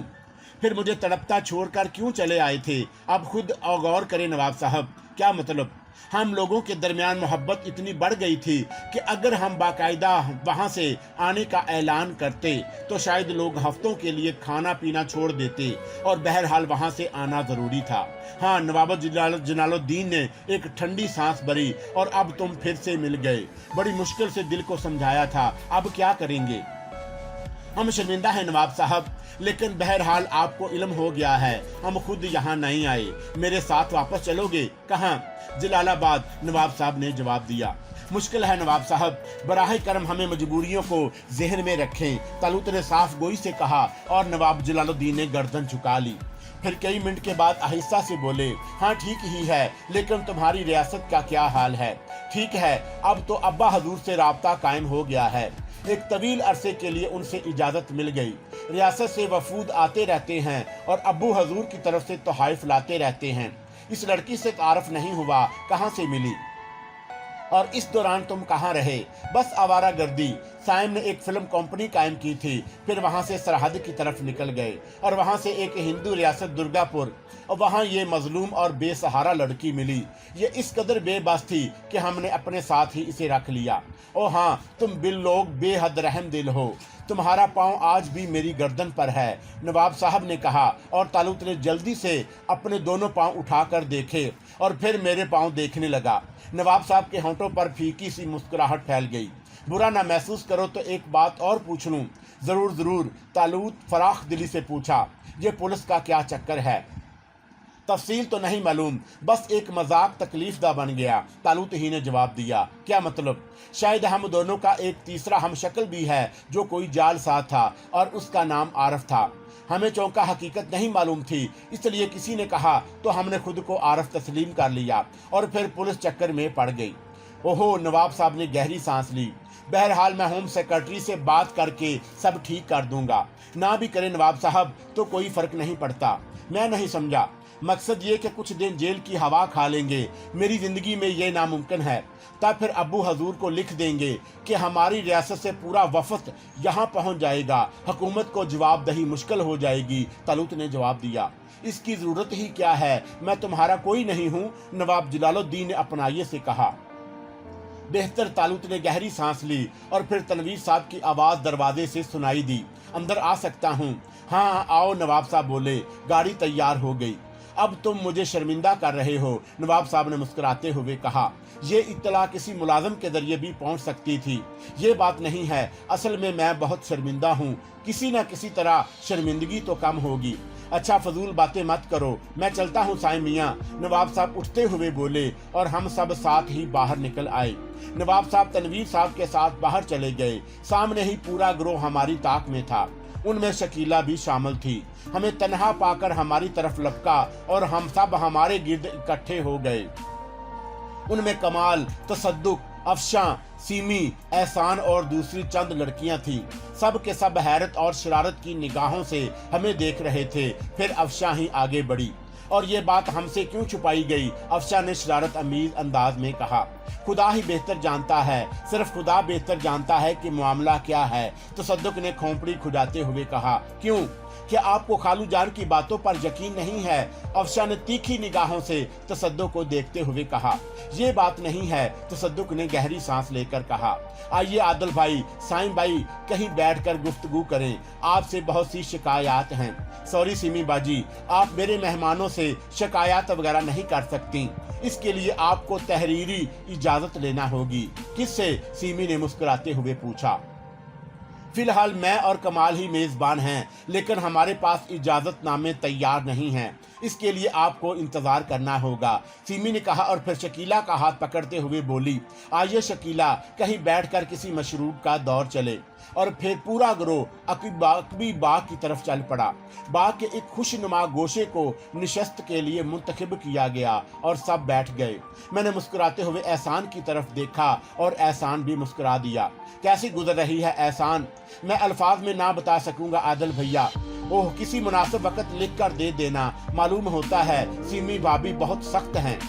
Speaker 2: پھر مجھے تڑپتا چھوڑ کر کیوں چلے آئے تھے؟ اب خود غور کریں نواب صاحب، کیا مطلب؟ ہم لوگوں کے درمیان محبت اتنی بڑھ گئی تھی کہ اگر ہم باقاعدہ وہاں سے آنے کا اعلان کرتے تو شاید لوگ ہفتوں کے لیے کھانا پینا چھوڑ دیتے، اور بہرحال وہاں سے آنا ضروری تھا۔ ہاں، نواب جلال الدین نے ایک ٹھنڈی سانس بھری، اور اب تم پھر سے مل گئے۔ بڑی مشکل سے دل کو سمجھایا تھا، اب کیا کریں گے؟ ہم شرمندہ ہیں نواب صاحب، لیکن بہرحال آپ کو علم ہو گیا ہے، ہم خود یہاں نہیں آئے۔ میرے ساتھ واپس چلو گے؟ کہاں؟ جلال آباد، نواب صاحب نے جواب دیا۔ मुश्किल है नवाब साहब, बराह करम हमें मजबूरियों को जहन में रखें, तालुत ने साफ गोई से कहा और नवाब जलालुद्दीन ने गर्दन झुका ली। फिर कई मिनट के बाद आहिस्ता से बोले, हाँ ठीक ही है, लेकिन तुम्हारी रियासत का क्या हाल है? ठीक है, अब तो अब्बा हजूर से राब्ता कायम हो गया है। एक तवील अरसे के लिए उनसे इजाज़त मिल गई। रियासत से वफूद आते रहते हैं और अब्बू हजूर की तरफ से तोहाइफ लाते रहते हैं। इस लड़की से तारफ नहीं हुआ, कहाँ से मिली और इस दौरान तुम कहाँ रहे? बस आवारा गर्दी। साइम ने एक फिल्म कंपनी कायम की थी, फिर वहाँ से सरहद की तरफ निकल गए और वहाँ से एक हिंदू रियासत दुर्गापुर, और वहाँ ये मजलूम और बेसहारा लड़की मिली। ये इस कदर बेबस थी कि हमने अपने साथ ही इसे रख लिया। ओ हाँ, तुम बिल लोग बेहद रहम दिल हो। तुम्हारा पाँव आज भी मेरी गर्दन पर है, नवाब साहब ने कहा, और तालुत ने जल्दी से अपने दोनों पाँव उठाकर देखे और फिर मेरे पाँव देखने लगा। नवाब साहब के होंठों पर फीकी सी मुस्कुराहट फैल गई। बुरा ना महसूस करो तो एक बात और पूछ लूं? जरूर जरूर, तालुत फराख दिली से पूछा। ये पुलिस का क्या चक्कर है? तफसील तो नहीं मालूम, बस एक मजाक तकलीफ दा बन गया, तालुत ही ने जवाब दिया। क्या मतलब? शायद हम दोनों का एक तीसरा हमशक्ल भी है जो कोई जाल साथ था और उसका नाम आरफ था। हमें चौंका हकीकत नहीं मालूम थी, इसलिए किसी ने कहा तो हमने खुद को आरफ तस्लीम कर लिया और फिर पुलिस चक्कर में पड़ गई। ओहो, नवाब साहब ने गहरी सांस ली। बहरहाल मैं होम सेक्रेटरी से बात करके सब ठीक कर दूंगा। ना भी करे नवाब साहब तो कोई फर्क नहीं पड़ता। मैं नहीं समझा। मकसद ये कि कुछ दिन जेल की हवा खा लेंगे। मेरी जिंदगी में ये नामुमकिन है। तब फिर अब्बू हजूर को लिख देंगे कि हमारी रियासत से पूरा वफद यहाँ पहुँच जाएगा। हुकूमत को जवाबदही मुश्किल हो जाएगी। तालुत ने जवाब दिया, इसकी ज़रूरत ही क्या है? मैं तुम्हारा कोई नहीं हूँ, नवाब जलालुद्दीन ने अपनाइए से कहा। बेहतर, तालुत ने गहरी सांस ली और फिर तनवीर साहब की आवाज़ दरवाजे से सुनाई दी, अंदर आ सकता हूँ? हाँ आओ, नवाब साहब बोले। गाड़ी तैयार हो गई। अब तुम मुझे शर्मिंदा कर रहे हो, नवाब साहब ने मुस्कुराते हुए कहा। ये इत्तला किसी मुलाजिम के जरिए भी पहुंच सकती थी। ये बात नहीं है, असल में मैं बहुत शर्मिंदा हूँ। किसी न किसी तरह शर्मिंदगी तो कम होगी। अच्छा, फजूल बातें मत करो, मैं चलता हूँ साईं मियाँ, नवाब साहब उठते हुए बोले और हम सब साथ ही बाहर निकल आए। नवाब साहब तनवीर साहब के साथ बाहर चले गए। सामने ही पूरा गिरोह हमारी ताक में था, उनमें शकीला भी शामिल थी। हमें तन्हा पाकर हमारी तरफ लपका और हम सब हमारे गिर्द इकट्ठे हो गए। उनमें कमाल, तसद्दुक, अफशां, सीमी, एहसान और दूसरी चंद लड़कियां थीं। सब के सब हैरत और शरारत की निगाहों से हमें देख रहे थे। फिर अफशां ही आगे बढ़ी। और ये बात हमसे क्यों छुपाई गई? अफशां ने शरारत अमीज अंदाज में कहा। खुदा ही बेहतर जानता है, सिर्फ खुदा बेहतर जानता है कि मामला क्या है, तसद्दुक ने खोपड़ी खुजाते हुए कहा। क्यों, क्या आपको खालू जान की बातों पर यकीन नहीं है? अफशां ने तीखी निगाहों से तसद्दुक को देखते हुए कहा। ये बात नहीं है, तसद्दुक ने गहरी सांस लेकर कहा। आइए आदिल भाई, साईं भाई, कहीं बैठकर गुफ्तगू करें, आपसे बहुत सी शिकायत हैं। सॉरी सिमी बाजी, आप मेरे मेहमानों से शिकायत वगैरह नहीं कर सकती, इसके लिए आपको तहरीरी इजाजत लेना होगी। किससे? सीमी ने मुस्कुराते हुए पूछा। फिलहाल मैं और कमाल ही मेजबान हैं, लेकिन हमारे पास इजाजतनामे तैयार नहीं हैं, इसके लिए आपको इंतजार करना होगा, सीमी ने कहा और फिर शकीला का हाथ पकड़ते हुए बोली, आइए शकीला, कहीं बैठकर किसी मशरूब का दौर चले। और फिर पूरा गिरोह अकबी बाग की तरफ चल पड़ा। बाग के एक खुशनुमा गोशे को निशस्त के लिए मुंतखब किया गया और सब बैठ गए। मैंने मुस्कुराते हुए एहसान की तरफ देखा और एहसान भी मुस्कुरा दिया। कैसी गुजर रही है एहसान? मैं अल्फाज में ना बता सकूंगा आदिल भैया। ओह, किसी मुनासिब वक्त लिख कर दे देना। मालूम होता है सीमी भाभी बहुत सख्त हैं।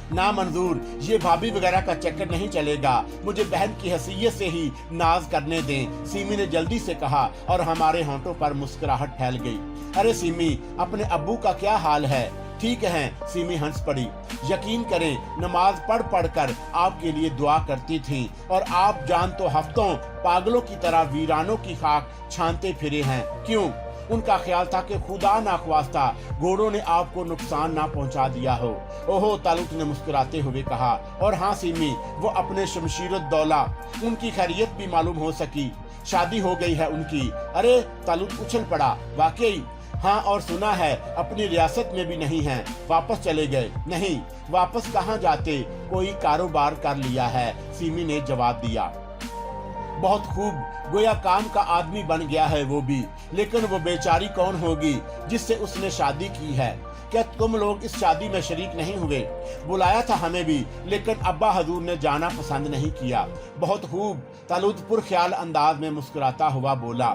Speaker 2: ना मंजूर, ये भाभी वगैरह का चक्कर नहीं चलेगा, मुझे बहन की हैसियत से ही नाज करने दें, सीमी ने जल्दी से कहा और हमारे होंठों पर मुस्कुराहट फैल गई। अरे सीमी, अपने अब्बू का क्या हाल है? ठीक है, सीमी हंस पड़ी। यकीन करें, नमाज पढ़ पढ़ कर आपके लिए दुआ करती थी और आप जान तो हफ्तों पागलों की तरह वीरानों की खाक छानते फिरे हैं। क्यों? उनका ख्याल था कि खुदा नाख्वास्ता घोड़ों ने आपको नुकसान ना पहुंचा दिया हो। ओहो, तालुत ने मुस्कुराते हुए कहा। और हाँ सीमी, वो अपने शमशीरुद्दौला, उनकी खैरियत भी मालूम हो सकी, शादी हो गई है उनकी। अरे, तालुत उछल पड़ा। वाकई? हाँ, और सुना है अपनी रियासत में भी नहीं हैं, वापस चले गए। नहीं, वापस कहाँ जाते, कोई कारोबार कर लिया है, सिमी ने जवाब दिया। बहुत खूब, गोया काम का आदमी बन गया है वो भी, लेकिन वो बेचारी कौन होगी जिससे उसने शादी की है? क्या तुम लोग इस शादी में शरीक नहीं हुए? बुलाया था हमें भी, लेकिन अब्बा हजूर ने जाना पसंद नहीं किया। बहुत खूब, तालुत ख्याल अंदाज में मुस्कुराता हुआ बोला।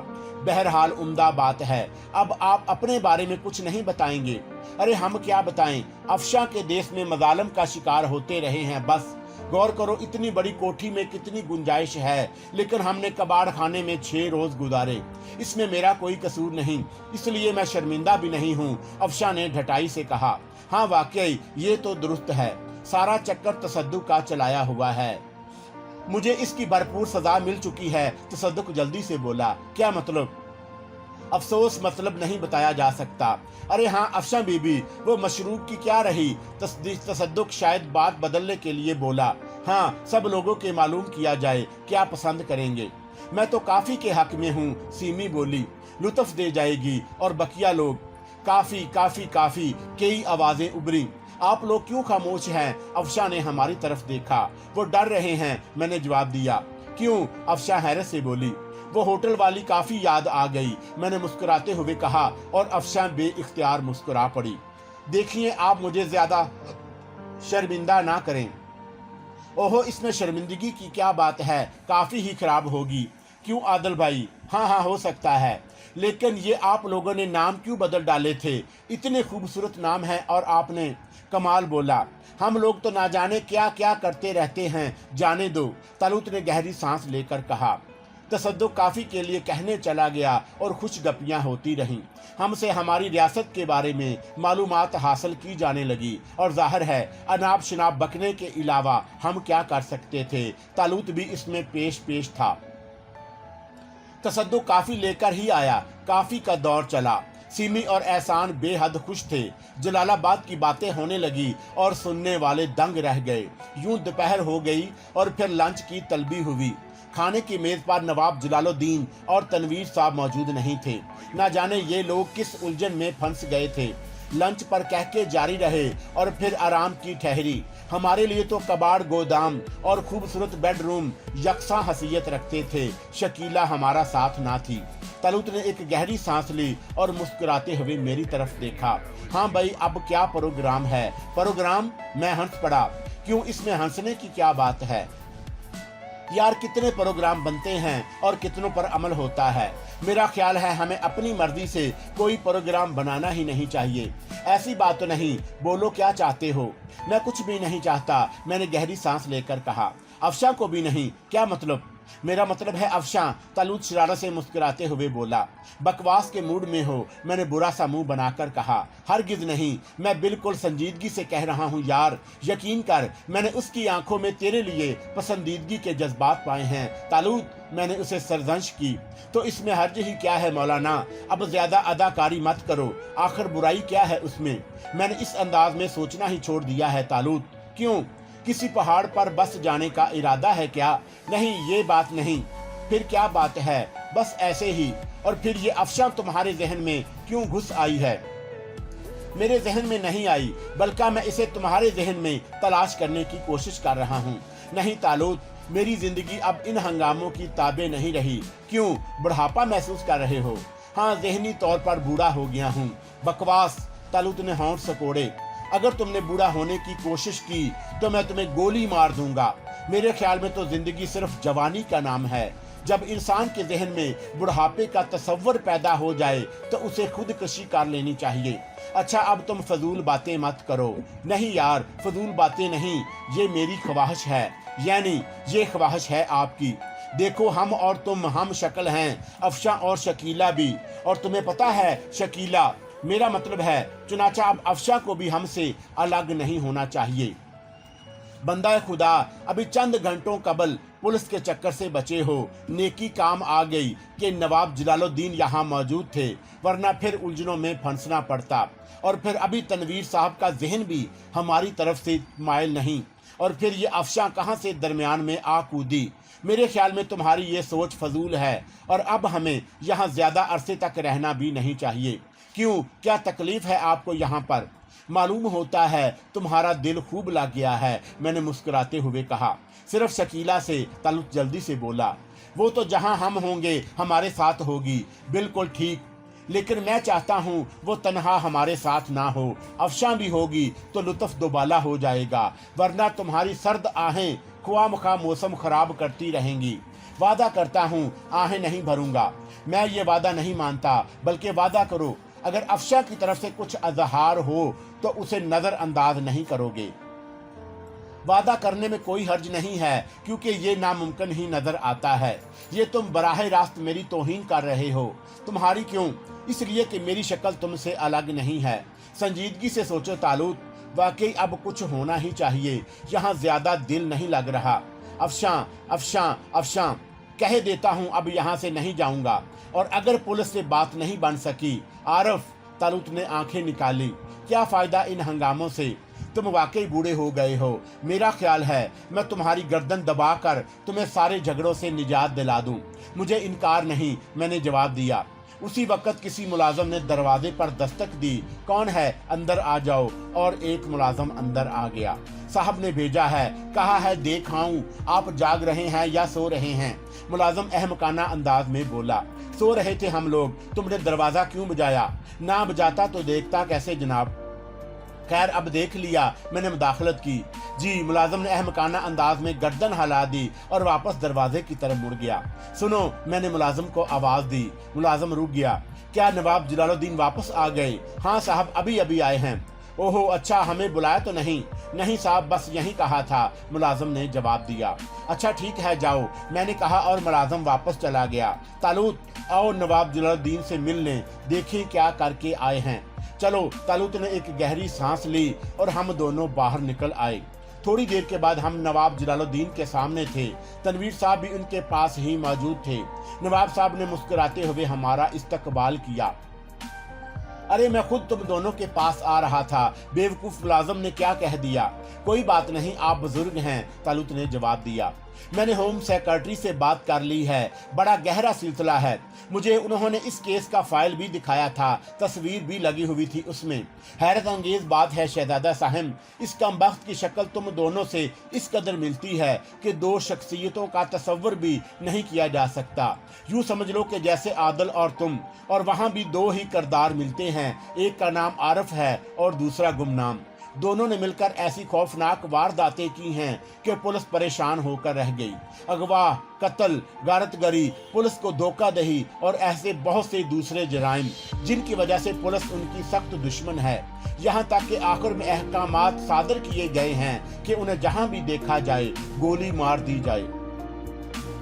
Speaker 2: बहरहाल उम्दा बात है। अब आप अपने बारे में कुछ नहीं बताएंगे? अरे हम क्या बताएं, अफशा के देश में मजालम का शिकार होते रहे हैं बस। गौर करो, इतनी बड़ी कोठी में कितनी गुंजाइश है, लेकिन हमने कबाड़ खाने में 6 रोज गुजारे। इसमें मेरा कोई कसूर नहीं, इसलिए मैं शर्मिंदा भी नहीं हूँ, अफशा ने ढटाई से कहा। हाँ वाकई ये तो दुरुस्त है, सारा चक्कर तसद्दुक का चलाया हुआ है। मुझे इसकी भरपूर सजा मिल चुकी है, तसद्दुक जल्दी से बोला। क्या मतलब? अफसोस, मतलब नहीं बताया जा सकता। अरे हाँ अफशा बीबी, वो मशरूब की क्या रही? तसद्दुक शायद बात बदलने के लिए बोला। हाँ, सब लोगों के मालूम किया जाए, क्या पसंद करेंगे? मैं तो काफी के हक में हूँ, सीमी बोली। लुत्फ दे जाएगी और बकिया लोग? काफी काफी काफी, कई आवाजें उभरी। आप लोग क्यों खामोश हैं? अफशा ने हमारी तरफ देखा। वो डर रहे हैं, मैंने जवाब दिया। क्यों? अफशा हैरत से बोली। वो होटल वाली काफी याद आ गई, मैंने मुस्कुराते हुए कहा, और अफशा बेइख्तियार मुस्कुरा पड़ी। देखिए, आप मुझे ज्यादा शर्मिंदा ना करें। ओहो, इसमें शर्मिंदगी की क्या बात है, काफी ही खराब होगी। क्यों आदिल भाई? हाँ हाँ, हो सकता है, लेकिन ये आप लोगों ने नाम क्यों बदल डाले थे? इतने खूबसूरत नाम हैं और आपने। कमाल बोला। हम लोग तो ना जाने क्या क्या करते रहते हैं, जाने दो, तालुत ने गहरी सांस लेकर कहा। तसद्दुक काफी के लिए कहने चला गया और खुशगपियां होती रहीं। हमसे हमारी रियासत के बारे में मालूमात हासिल की जाने लगी, और जाहिर है अनाब शनाब बकने के अलावा हम क्या कर सकते थे? तालुत भी इसमें पेश था। तसद्दुक काफी लेकर ही आया। काफी का दौर चला। सिमी और एहसान बेहद खुश थे। जलालाबाद की बातें होने लगी और सुनने वाले दंग रह गए। यूं दोपहर हो गई और फिर लंच की तलबी हुई। खाने की मेज पर नवाब जलालुद्दीन और तनवीर साहब मौजूद नहीं थे। न जाने ये लोग किस उलझन में फंस गए थे। लंच पर कह के जारी रहे और फिर आराम की ठहरी। हमारे लिए तो कबाड़, गोदाम और खूबसूरत बेडरूम यकसा हसीयत रखते थे। शकीला हमारा साथ ना थी। तालुत ने एक गहरी सांस ली और मुस्कुराते हुए मेरी तरफ देखा। हाँ भाई, अब क्या प्रोग्राम है? प्रोग्राम? मैं हंस पड़ा। क्यों, इसमें हंसने की क्या बात है यार? कितने प्रोग्राम बनते हैं और कितनों पर अमल होता है। मेरा ख्याल है हमें अपनी मर्जी से कोई प्रोग्राम बनाना ही नहीं चाहिए। ऐसी बात तो नहीं, बोलो क्या चाहते हो? मैं कुछ भी नहीं चाहता, मैंने गहरी सांस लेकर कहा। अफशा को भी नहीं? क्या मतलब? मेरा मतलब है अफशा, तालुत शरारत से मुस्कुराते हुए बोला। बकवास के मूड में हो, मैंने बुरा सा मुंह बनाकर कहा। हरगिज नहीं, मैं बिल्कुल संजीदगी से कह रहा हूँ यार, यकीन कर, मैंने उसकी आंखों में तेरे लिए पसंदीदगी के जज्बात पाए हैं। तालुत, मैंने उसे सरजंश की। तो इसमें हर्ज ही क्या है मौलाना? अब ज्यादा अदाकारी मत करो, आखिर बुराई क्या है उसमें? मैंने इस अंदाज में सोचना ही छोड़ दिया है तालुत। क्यों, किसी पहाड़ पर बस जाने का इरादा है क्या? नहीं, ये बात नहीं। फिर क्या बात है? बस ऐसे ही। और फिर ये अफशा तुम्हारे जहन में क्यों घुस आई है? मेरे जहन में नहीं आई, बल्कि मैं इसे तुम्हारे जहन में तलाश करने की कोशिश कर रहा हूँ। नहीं तालुत, मेरी जिंदगी अब इन हंगामों की ताबे नहीं रही। क्यों, बुढ़ापा महसूस कर रहे हो? हाँ, जहनी तौर पर बूढ़ा हो गया हूँ। बकवास, तालुत ने होंठ सकोड़े। अगर तुमने बूढ़ा होने की कोशिश की तो मैं तुम्हें गोली मार दूंगा। मेरे ख्याल में तो जिंदगी सिर्फ जवानी का नाम है। जब इंसान के जहन में बुढ़ापे का तस्वर पैदा हो जाए तो उसे खुदकशी कर लेनी चाहिए। अच्छा, अब तुम फजूल बातें मत करो। नहीं यार, फजूल बातें नहीं, ये मेरी ख्वाहिश है, यानी ये ख्वाहिश है आपकी। देखो, हम और तुम हम शक्ल हैं, अफशा और शकीला भी। और तुम्हें पता है शकीला, मेरा मतलब है, चुनाचा अब अफशा को भी हमसे अलग नहीं होना चाहिए। बंदा खुदा, अभी चंद घंटों कबल पुलिस के चक्कर से बचे हो। नेकी काम आ गई कि नवाब जलालुद्दीन यहाँ मौजूद थे, वरना फिर उलझनों में फंसना पड़ता। और फिर अभी तनवीर साहब का जहन भी हमारी तरफ से माइल नहीं। और फिर ये अफशा कहाँ से दरमियान में आ कूदी। मेरे ख्याल में तुम्हारी ये सोच फजूल है और अब हमें यहाँ ज्यादा अरसे तक रहना भी नहीं चाहिए। क्यों, क्या तकलीफ है आपको यहाँ पर? मालूम होता है तुम्हारा दिल खूब लग गया है, मैंने मुस्कुराते हुए कहा। सिर्फ शकीला से, तालुत जल्दी से बोला। वो तो जहाँ हम होंगे हमारे साथ होगी। बिल्कुल ठीक, लेकिन मैं चाहता हूँ वो तन्हा हमारे साथ ना हो। अफशां भी होगी तो लुत्फ दोबाला हो जाएगा, वरना तुम्हारी सर्द आहें ख्वामखा मौसम खराब करती रहेंगी। वादा करता हूँ आहें नहीं भरूंगा। मैं ये वादा नहीं मानता, बल्कि वादा करो अगर अफशां की तरफ से कुछ अजहार हो तो उसे नज़रअंदाज नहीं करोगे। वादा करने में कोई हर्ज नहीं है, क्योंकि ये नामुमकिन ही नजर आता है। ये तुम बराह रास्त मेरी तौहीन कर रहे हो। तुम्हारी क्यों? इसलिए कि मेरी शक्ल तुमसे अलग नहीं है। संजीदगी से सोचो तालुत, वाकई अब कुछ होना ही चाहिए। यहाँ ज्यादा दिल नहीं लग रहा। अफशां अफशां अफशां कह देता हूँ, अब यहाँ से नहीं जाऊँगा। और अगर पुलिस से बात नहीं बन सकी, आरफ, तालुत ने आंखें निकाली, क्या फायदा इन हंगामों से? तुम वाकई बूढ़े हो गए हो। मेरा ख्याल है मैं तुम्हारी गर्दन दबाकर तुम्हें सारे झगड़ों से निजात दिला दूं। मुझे इनकार नहीं, मैंने जवाब दिया। उसी वक्त किसी मुलाजम ने दरवाजे पर दस्तक दी। कौन है? अंदर आ जाओ। और एक मुलाजम अंदर आ गया। साहब ने भेजा है, कहा है देख आऊं, आप जाग रहे हैं या सो रहे हैं? मुलाजम अहमकाना अंदाज में बोला, सो रहे थे हम लोग। तुमने दरवाजा क्यों बजाया? ना बजाता तो देखता कैसे जनाब। खैर अब देख लिया, मैंने मुदाखलत की। जी, मुलाजम ने अहमकाना अंदाज में गर्दन हिला दी और वापस दरवाजे की तरफ मुड़ गया। सुनो, मैंने मुलाजम को आवाज दी। मुलाजम रुक गया। क्या नवाब जलालुद्दीन वापस आ गए? हाँ साहब, अभी अभी आए हैं। ओहो अच्छा, हमें बुलाया तो नहीं? नहीं साहब, बस यही कहा था, मुलाजम ने जवाब दिया। अच्छा ठीक है, जाओ, मैंने कहा और मुलाजम वापस चला गया। तालुत, आओ नवाब जलालुद्दीन से मिल लें, देखें क्या करके आए हैं। चलो। तालुत ने एक गहरी सांस ली और हम दोनों बाहर निकल आए। थोड़ी देर के बाद हम नवाब जलालुद्दीन के सामने थे। तनवीर साहब भी उनके पास ही मौजूद थे। नवाब साहब ने मुस्कुराते हुए हमारा इस्तकबाल किया। अरे मैं खुद तुम दोनों के पास आ रहा था। बेवकूफ मुलाजम ने क्या कह दिया? कोई बात नहीं, आप बुजुर्ग हैं, तालुत ने जवाब दिया। मैंने होम सेक्रेटरी से बात कर ली है, बड़ा गहरा सिलसिला है। मुझे उन्होंने इस केस का फाइल भी दिखाया था, तस्वीर भी लगी हुई थी उसमें। हैरत अंगेज बात है शहजादा साहब, इस कमबख्त की शक्ल तुम दोनों से इस कदर मिलती है कि दो शख्सियतों का तस्वर भी नहीं किया जा सकता। यूँ समझ लो कि जैसे आदल और तुम, और वहाँ भी दो ही किरदार मिलते हैं, एक का नाम आरफ है और दूसरा गुमनाम। दोनों ने मिलकर ऐसी खौफनाक वारदातें की हैं कि पुलिस परेशान होकर रह गई। अगवा, कत्ल, गारतगरी, पुलिस को धोखाधड़ी और ऐसे बहुत से दूसरे जराइम जिनकी वजह से पुलिस उनकी सख्त दुश्मन है। यहाँ तक कि आखिर में अहकामात सादर किए गए हैं कि उन्हें जहाँ भी देखा जाए गोली मार दी जाए।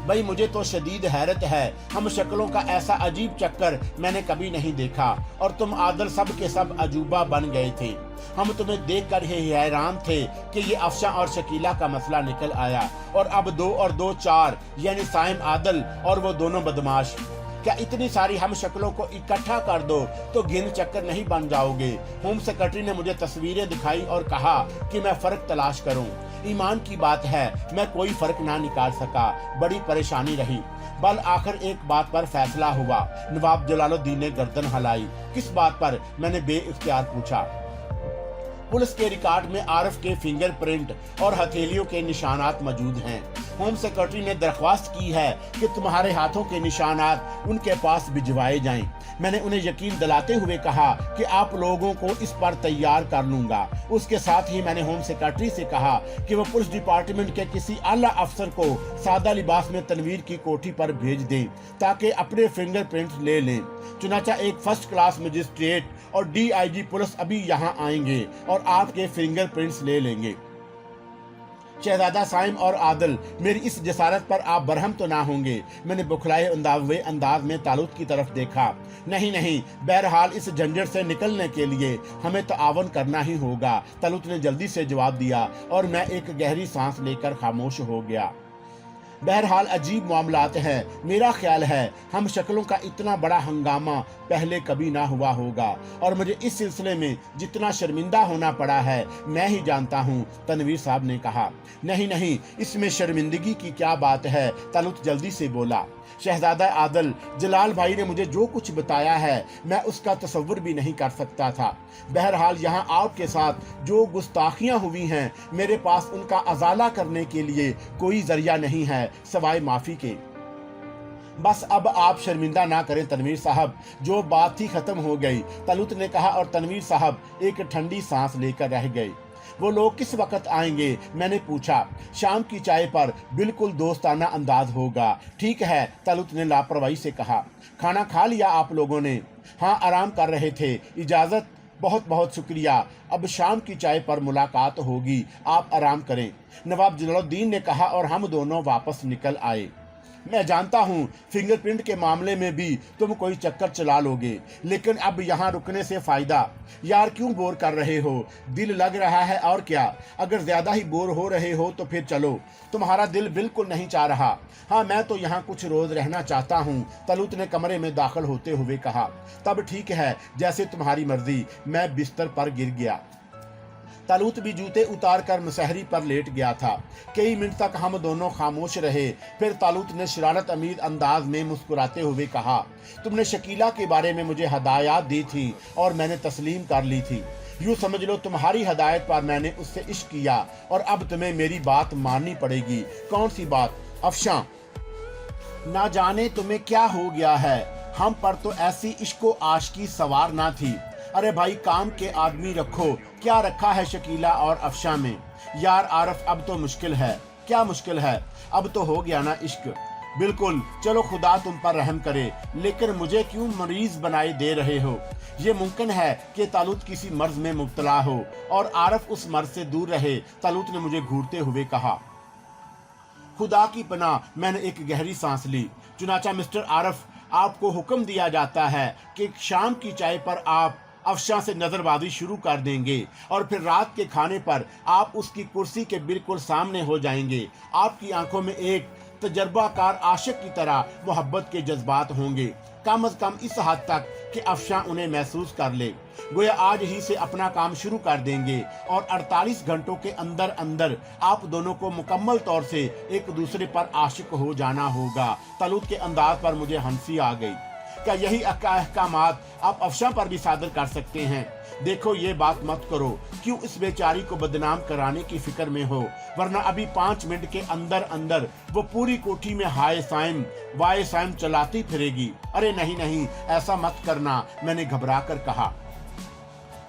Speaker 2: भाई मुझे तो शदीद हैरत है, हम शक्लों का ऐसा अजीब चक्कर मैंने कभी नहीं देखा। और तुम आदल सब के सब अजूबा बन गए थे। हम तुम्हें देखकर ही हैरान थे कि ये अफशां और शकीला का मसला निकल आया, और अब 2 और 2 4, यानी साइम आदल और वो दोनों बदमाश। क्या इतनी सारी हम शक्लों को इकट्ठा कर दो तो गिन चक्कर नहीं बन जाओगे? होम सेक्रेटरी ने मुझे तस्वीरें दिखाई और कहा कि मैं फर्क तलाश करूं। ईमान की बात है, मैं कोई फर्क ना निकाल सका। बड़ी परेशानी रही। बल आखिर एक बात पर फैसला हुआ। नवाब जलालुद्दीन ने गर्दन हिलाई। किस बात पर? मैंने बेइख्तियार पूछा। पुलिस के रिकॉर्ड में आरफ के फिंगरप्रिंट और हथेलियों के निशानात मौजूद हैं। होम सेक्रेटरी ने दरख्वास्त की है कि तुम्हारे हाथों के निशानात उनके पास भिजवाए जाएं। मैंने उन्हें यकीन दिलाते हुए कहा कि आप लोगों को इस पर तैयार कर लूंगा। उसके साथ ही मैंने होम सेक्रेटरी से कहा कि वो पुलिस डिपार्टमेंट के किसी आला अफसर को सादा लिबास में तनवीर की कोठी पर भेज दें ताकि अपने फिंगरप्रिंट ले लें। चुनाचा एक फर्स्ट क्लास मजिस्ट्रेट और DIG पुलिस अभी यहाँ आएंगे और आपके फिंगरप्रिंट्स ले लेंगे। शहजादा साइम और आदल, मेरी इस जसारत पर आप बरहम तो ना होंगे? मैंने बुखलाए अंदाज में तालुत की तरफ देखा। नहीं नहीं, बहरहाल इस झंझट से निकलने के लिए हमें ताआवन करना ही होगा, तालुत ने जल्दी से जवाब दिया और मैं एक गहरी सांस लेकर खामोश हो गया। बहरहाल अजीब मामलात हैं। मेरा ख्याल है हम शक्लों का इतना बड़ा हंगामा पहले कभी ना हुआ होगा और मुझे इस सिलसिले में जितना शर्मिंदा होना पड़ा है मैं ही जानता हूँ, तनवीर साहब ने कहा। नहीं नहीं, इसमें शर्मिंदगी की क्या बात है, तलुत जल्दी से बोला। शहजादा आदल, जलाल भाई ने मुझे जो कुछ बताया है मैं उसका तसव्वुर भी नहीं कर सकता था। बहरहाल यहाँ आपके साथ जो गुस्ताखियाँ हुई हैं मेरे पास उनका अजाला करने के लिए कोई जरिया नहीं है सवाए माफ़ी के। बस अब आप शर्मिंदा ना करें तनवीर साहब, जो बात थी खत्म हो गई, तलुत ने कहा और तनवीर साहब एक ठंडी सांस लेकर रह गए। वो लोग किस वक्त आएंगे, मैंने पूछा। शाम की चाय पर, बिल्कुल दोस्ताना अंदाज होगा। ठीक है, तलुत ने लापरवाही से कहा। खाना खा लिया आप लोगों ने? हाँ, आराम कर रहे थे। इजाज़त? बहुत बहुत शुक्रिया, अब शाम की चाय पर मुलाकात होगी, आप आराम करें, नवाब जलालुद्दीन ने कहा और हम दोनों वापस निकल आए। मैं जानता हूँ फिंगरप्रिंट के मामले में भी तुम कोई चक्कर चला लोगे, लेकिन अब यहाँ रुकने से फायदा। यार क्यों बोर कर रहे हो, दिल लग रहा है और क्या। अगर ज्यादा ही बोर हो रहे हो तो फिर चलो, तुम्हारा दिल बिल्कुल नहीं चाह रहा। हाँ, मैं तो यहाँ कुछ रोज रहना चाहता हूँ, तलुत ने कमरे में दाखिल होते हुए कहा। तब ठीक है, जैसे तुम्हारी मर्जी। मैं बिस्तर पर गिर गया। तलूत भी जूते उतार कर मुसहरी पर लेट गया था। कई मिनट तक हम दोनों खामोश रहे। फिर तालूत ने शरारत अमीर अंदाज में मुस्कुराते हुए कहा, तुमने शकीला के बारे में मुझे हदायत दी थी और मैंने तस्लीम कर ली थी। यूँ समझ लो तुम्हारी हदायत पर मैंने उससे इश्क किया और अब तुम्हें मेरी बात माननी पड़ेगी। कौन सी बात? अफशां, ना जाने तुम्हें क्या हो गया है, हम पर तो ऐसी इश्को आशिकी सवार ना थी। अरे भाई, काम के आदमी रखो, क्या रखा है शकीला और अफशां में? यार आरफ, अब तो मुश्किल है। क्या मुश्किल है? अब तो हो गया ना इश्क। बिल्कुल, चलो खुदा तुम पर रहम करे, लेकिन मुझे क्यों मरीज बनाए दे रहे हो? ये मुमकिन है कि तालूत किसी मर्ज में मुब्तला हो और आरफ उस मर्ज से दूर रहे, तालूत ने मुझे घूरते हुए कहा। खुदा की पनाह, मैंने एक गहरी सांस ली। चुनाचा मिस्टर आरफ, आपको हुक्म दिया जाता है कि शाम की चाय पर आप अफशां से नजरबाजी शुरू कर देंगे और फिर रात के खाने पर आप उसकी कुर्सी के बिल्कुल सामने हो जाएंगे। आपकी आंखों में एक तजर्बाकार आशिक की तरह मोहब्बत के जज्बात होंगे, कम अज कम इस हद तक कि अफशां उन्हें महसूस कर ले। गोया आज ही से अपना काम शुरू कर देंगे और 48 घंटों के अंदर अंदर आप दोनों को मुकम्मल तौर से एक दूसरे पर आशिक हो जाना होगा। तलूत के अंदाज पर मुझे हंसी आ गई। क्या यही अहकामात आप अफशां पर भी सादर कर सकते हैं? देखो, ये बात मत करो। क्यों इस बेचारी को बदनाम कराने की फिक्र में हो? वरना अभी 5 मिनट के अंदर अंदर वो पूरी कोठी में हाय साइम वाय साइम चलाती फिरेगी। अरे नहीं नहीं, ऐसा मत करना, मैंने घबरा कर कहा।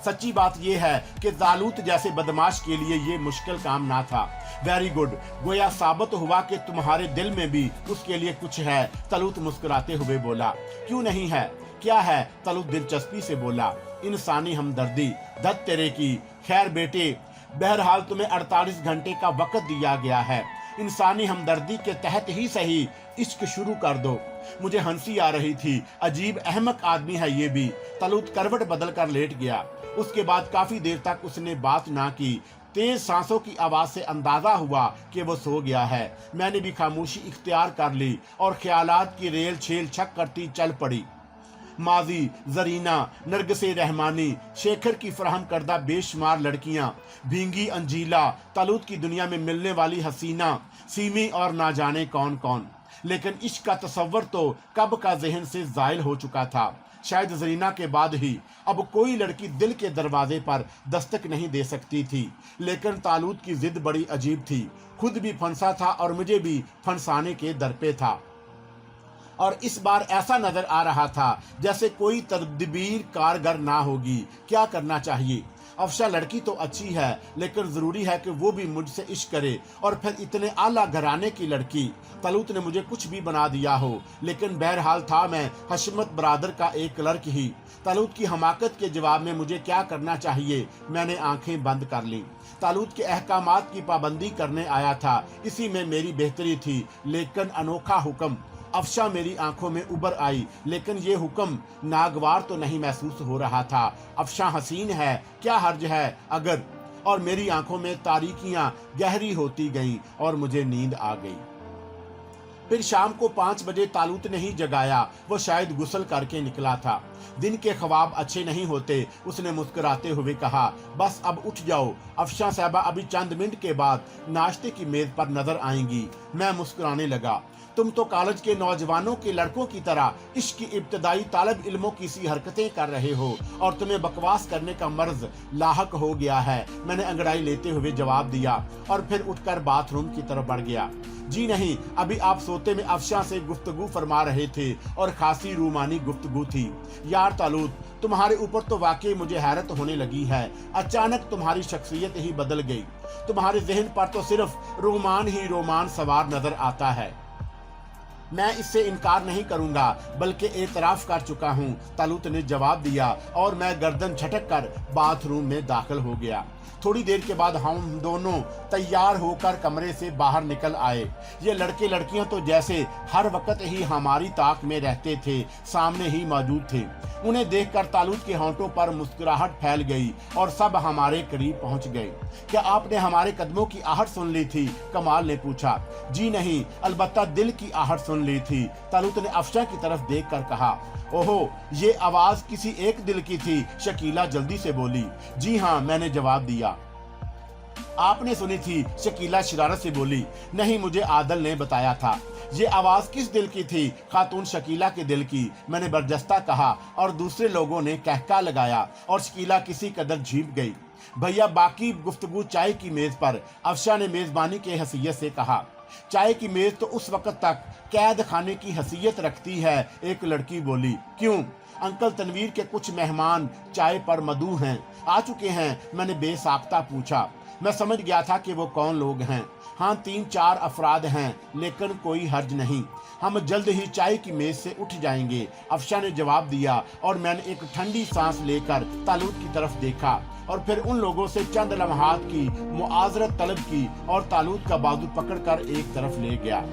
Speaker 2: सच्ची बात यह है कि तालूत जैसे बदमाश के लिए ये मुश्किल काम ना था। वेरी गुड, गोया साबित हुआ कि तुम्हारे दिल में भी उसके लिए कुछ है, तलूत मुस्कुराते हुए बोला। क्यों नहीं है? क्या है? तलूत दिलचस्पी से बोला। इंसानी हमदर्दी। धत तेरे की। खैर बेटे, बहरहाल तुम्हें 48 घंटे का वक्त दिया गया है। इंसानी हमदर्दी के तहत ही सही इश्क शुरू कर दो। मुझे हंसी आ रही थी। अजीब अहमक आदमी है ये भी। तलूत करवट बदल कर लेट गया। उसके बाद काफी देर तक उसने बात ना की। तेज सांसों की आवाज से अंदाजा हुआ कि वो सो गया है। मैंने भी खामोशी इख्तियार कर ली और ख्यालात की रेल छेल छक करती चल पड़ी। माजी, जरीना, नरगसे रहमानी, शेखर की फराहम करदा बेशुमार लड़कियां, भींगी अंजीला, तलूत की दुनिया में मिलने वाली हसीना, सीमी और ना जाने कौन कौन। लेकिन इश्क का तसव्वुर तो कब का जहन से जायल हो चुका था। शायद जरीना के बाद ही अब कोई लड़की दिल के दरवाजे पर दस्तक नहीं दे सकती थी। लेकिन तालूत की जिद बड़ी अजीब थी। खुद भी फंसा था और मुझे भी फंसाने के दर पे था। और इस बार ऐसा नजर आ रहा था जैसे कोई तदबीर कारगर ना होगी। क्या करना चाहिए? अफशा लड़की तो अच्छी है, लेकिन जरूरी है कि वो भी मुझसे इश्क करे, और फिर इतने आला घराने की लड़की। तलूत ने मुझे कुछ भी बना दिया हो, लेकिन बहरहाल था मैं हशमत बरादर का एक क्लर्क ही। तलूत की हमाकत के जवाब में मुझे क्या करना चाहिए? मैंने आंखें बंद कर ली। तालूत के अहकामात की पाबंदी करने आया था, इसी में मेरी बेहतरी थी। लेकिन अनोखा हुक्म अफशा मेरी आंखों में उबर आई, लेकिन ये हुक्म नागवार तो नहीं महसूस हो रहा था। अफशा हसीन है, क्या हर्ज है अगर? और मेरी आंखों में तारीकियां गहरी होती गईं और मुझे नींद आ गई। फिर शाम को 5 बजे तालूत ने ही जगाया, वो शायद गुस्ल करके निकला था। दिन के ख्वाब अच्छे नहीं होते, उसने मुस्कुराते हुए कहा। बस अब उठ जाओ, अफशा साहबा अभी चंद मिनट के बाद नाश्ते की मेज पर नजर आएंगी। मैं मुस्कुराने लगा। तुम तो कॉलेज के नौजवानों के लड़कों की तरह इश्क की इब्तदाई तालब इल्मों की सी हरकतें कर रहे हो और तुम्हें बकवास करने का मर्ज लाहक हो गया है, मैंने अंगड़ाई लेते हुए जवाब दिया और फिर उठकर बाथरूम की तरफ बढ़ गया। जी नहीं, अभी आप सोते में अफशा से गुफ्तगू फरमा रहे थे और खासी रूमानी गुफ्तगू थी। यार तालूत, तुम्हारे ऊपर तो वाकई मुझे हैरत होने लगी है। अचानक तुम्हारी शख्सियत ही बदल गई। तुम्हारे जहन पर तो सिर्फ रोमान ही रोमान सवार नजर आता है। मैं इससे इनकार नहीं करूंगा, बल्कि एतराफ कर चुका हूं, तालूत ने जवाब दिया और मैं गर्दन झटक कर बाथरूम में दाखिल हो गया। थोड़ी देर के बाद हम दोनों तैयार होकर कमरे से बाहर निकल आए। ये लड़के लड़कियां तो जैसे हर वक्त ही हमारी ताक में रहते थे, सामने ही मौजूद थे। उन्हें देखकर तालूत के होंठों पर मुस्कुराहट फैल गई और सब हमारे करीब पहुंच गए। क्या आपने हमारे कदमों की आहट सुन ली थी? कमाल ने पूछा। जी नहीं, अलबत्ता दिल की आहट सुन ली थी, तालूत ने अफशा की तरफ देखकर कहा। ओहो, ये आवाज किसी एक दिल की थी, शकीला जल्दी से बोली। जी हाँ, मैंने जवाब दिया। आपने सुनी थी? शकीला शरारत से बोली। नहीं, मुझे आदल ने बताया था। ये आवाज किस दिल की थी? खातून शकीला के दिल की, मैंने बरजस्ता कहा और दूसरे लोगों ने कहका लगाया और शकीला किसी कदर झीप गई। भैया, बाकी गुफ्तगू चाय की मेज पर, अफशा ने मेजबानी के हैसियत से कहा। चाय की मेज तो उस वक्त तक कैद खाने की हैसियत रखती है, एक लड़की बोली। क्यों? अंकल तनवीर के कुछ मेहमान चाय पर मदऊ हैं, आ चुके हैं, मैंने बेसाख्ता पूछा। मैं समझ गया था कि वो कौन लोग हैं। हाँ, 3-4 अफराद हैं, लेकिन कोई हर्ज नहीं, हम जल्द ही चाय की मेज से उठ जाएंगे, अफशा ने जवाब दिया और मैंने एक ठंडी सांस लेकर तालूत की तरफ देखा और फिर उन लोगों से चंद लम्हात की मुआजरत तलब की और तालूत का बाजू पकड़कर एक तरफ ले गया।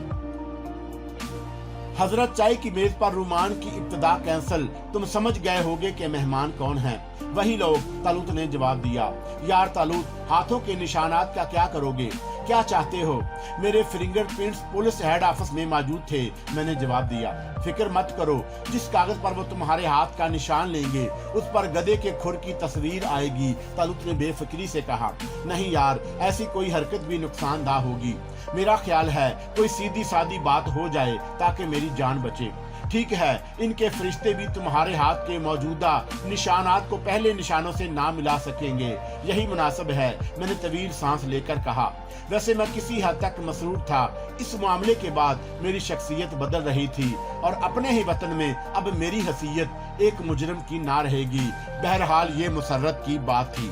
Speaker 2: हजरत, चाय की मेज पर रुमान की इब्तिदा कैंसल, तुम समझ गए होगे कि मेहमान कौन हैं? वही लोग, तालूत ने जवाब दिया। यार तालूत, हाथों के निशानात का क्या करोगे? क्या चाहते हो? मेरे फिंगरप्रिंट्स पुलिस हेड ऑफिस में मौजूद थे, मैंने जवाब दिया। फिक्र मत करो, जिस कागज पर वो तुम्हारे हाथ का निशान लेंगे उस पर गधे के खुर की तस्वीर आएगी, तालूत ने बेफिक्री से कहा। नहीं यार, ऐसी कोई हरकत भी नुकसानदा होगी। मेरा ख्याल है कोई सीधी सादी बात हो जाए ताकि मेरी जान बचे। ठीक है, इनके फरिश्ते भी तुम्हारे हाथ के मौजूदा निशानात को पहले निशानों से ना मिला सकेंगे, यही मुनासिब है, मैंने तवील सांस लेकर कहा। वैसे मैं किसी हद तक मसरूर था। इस मामले के बाद मेरी शख्सियत बदल रही थी और अपने ही वतन में अब मेरी हैसियत एक मुजरिम की ना रहेगी। बहरहाल ये मुसर्रत की बात थी।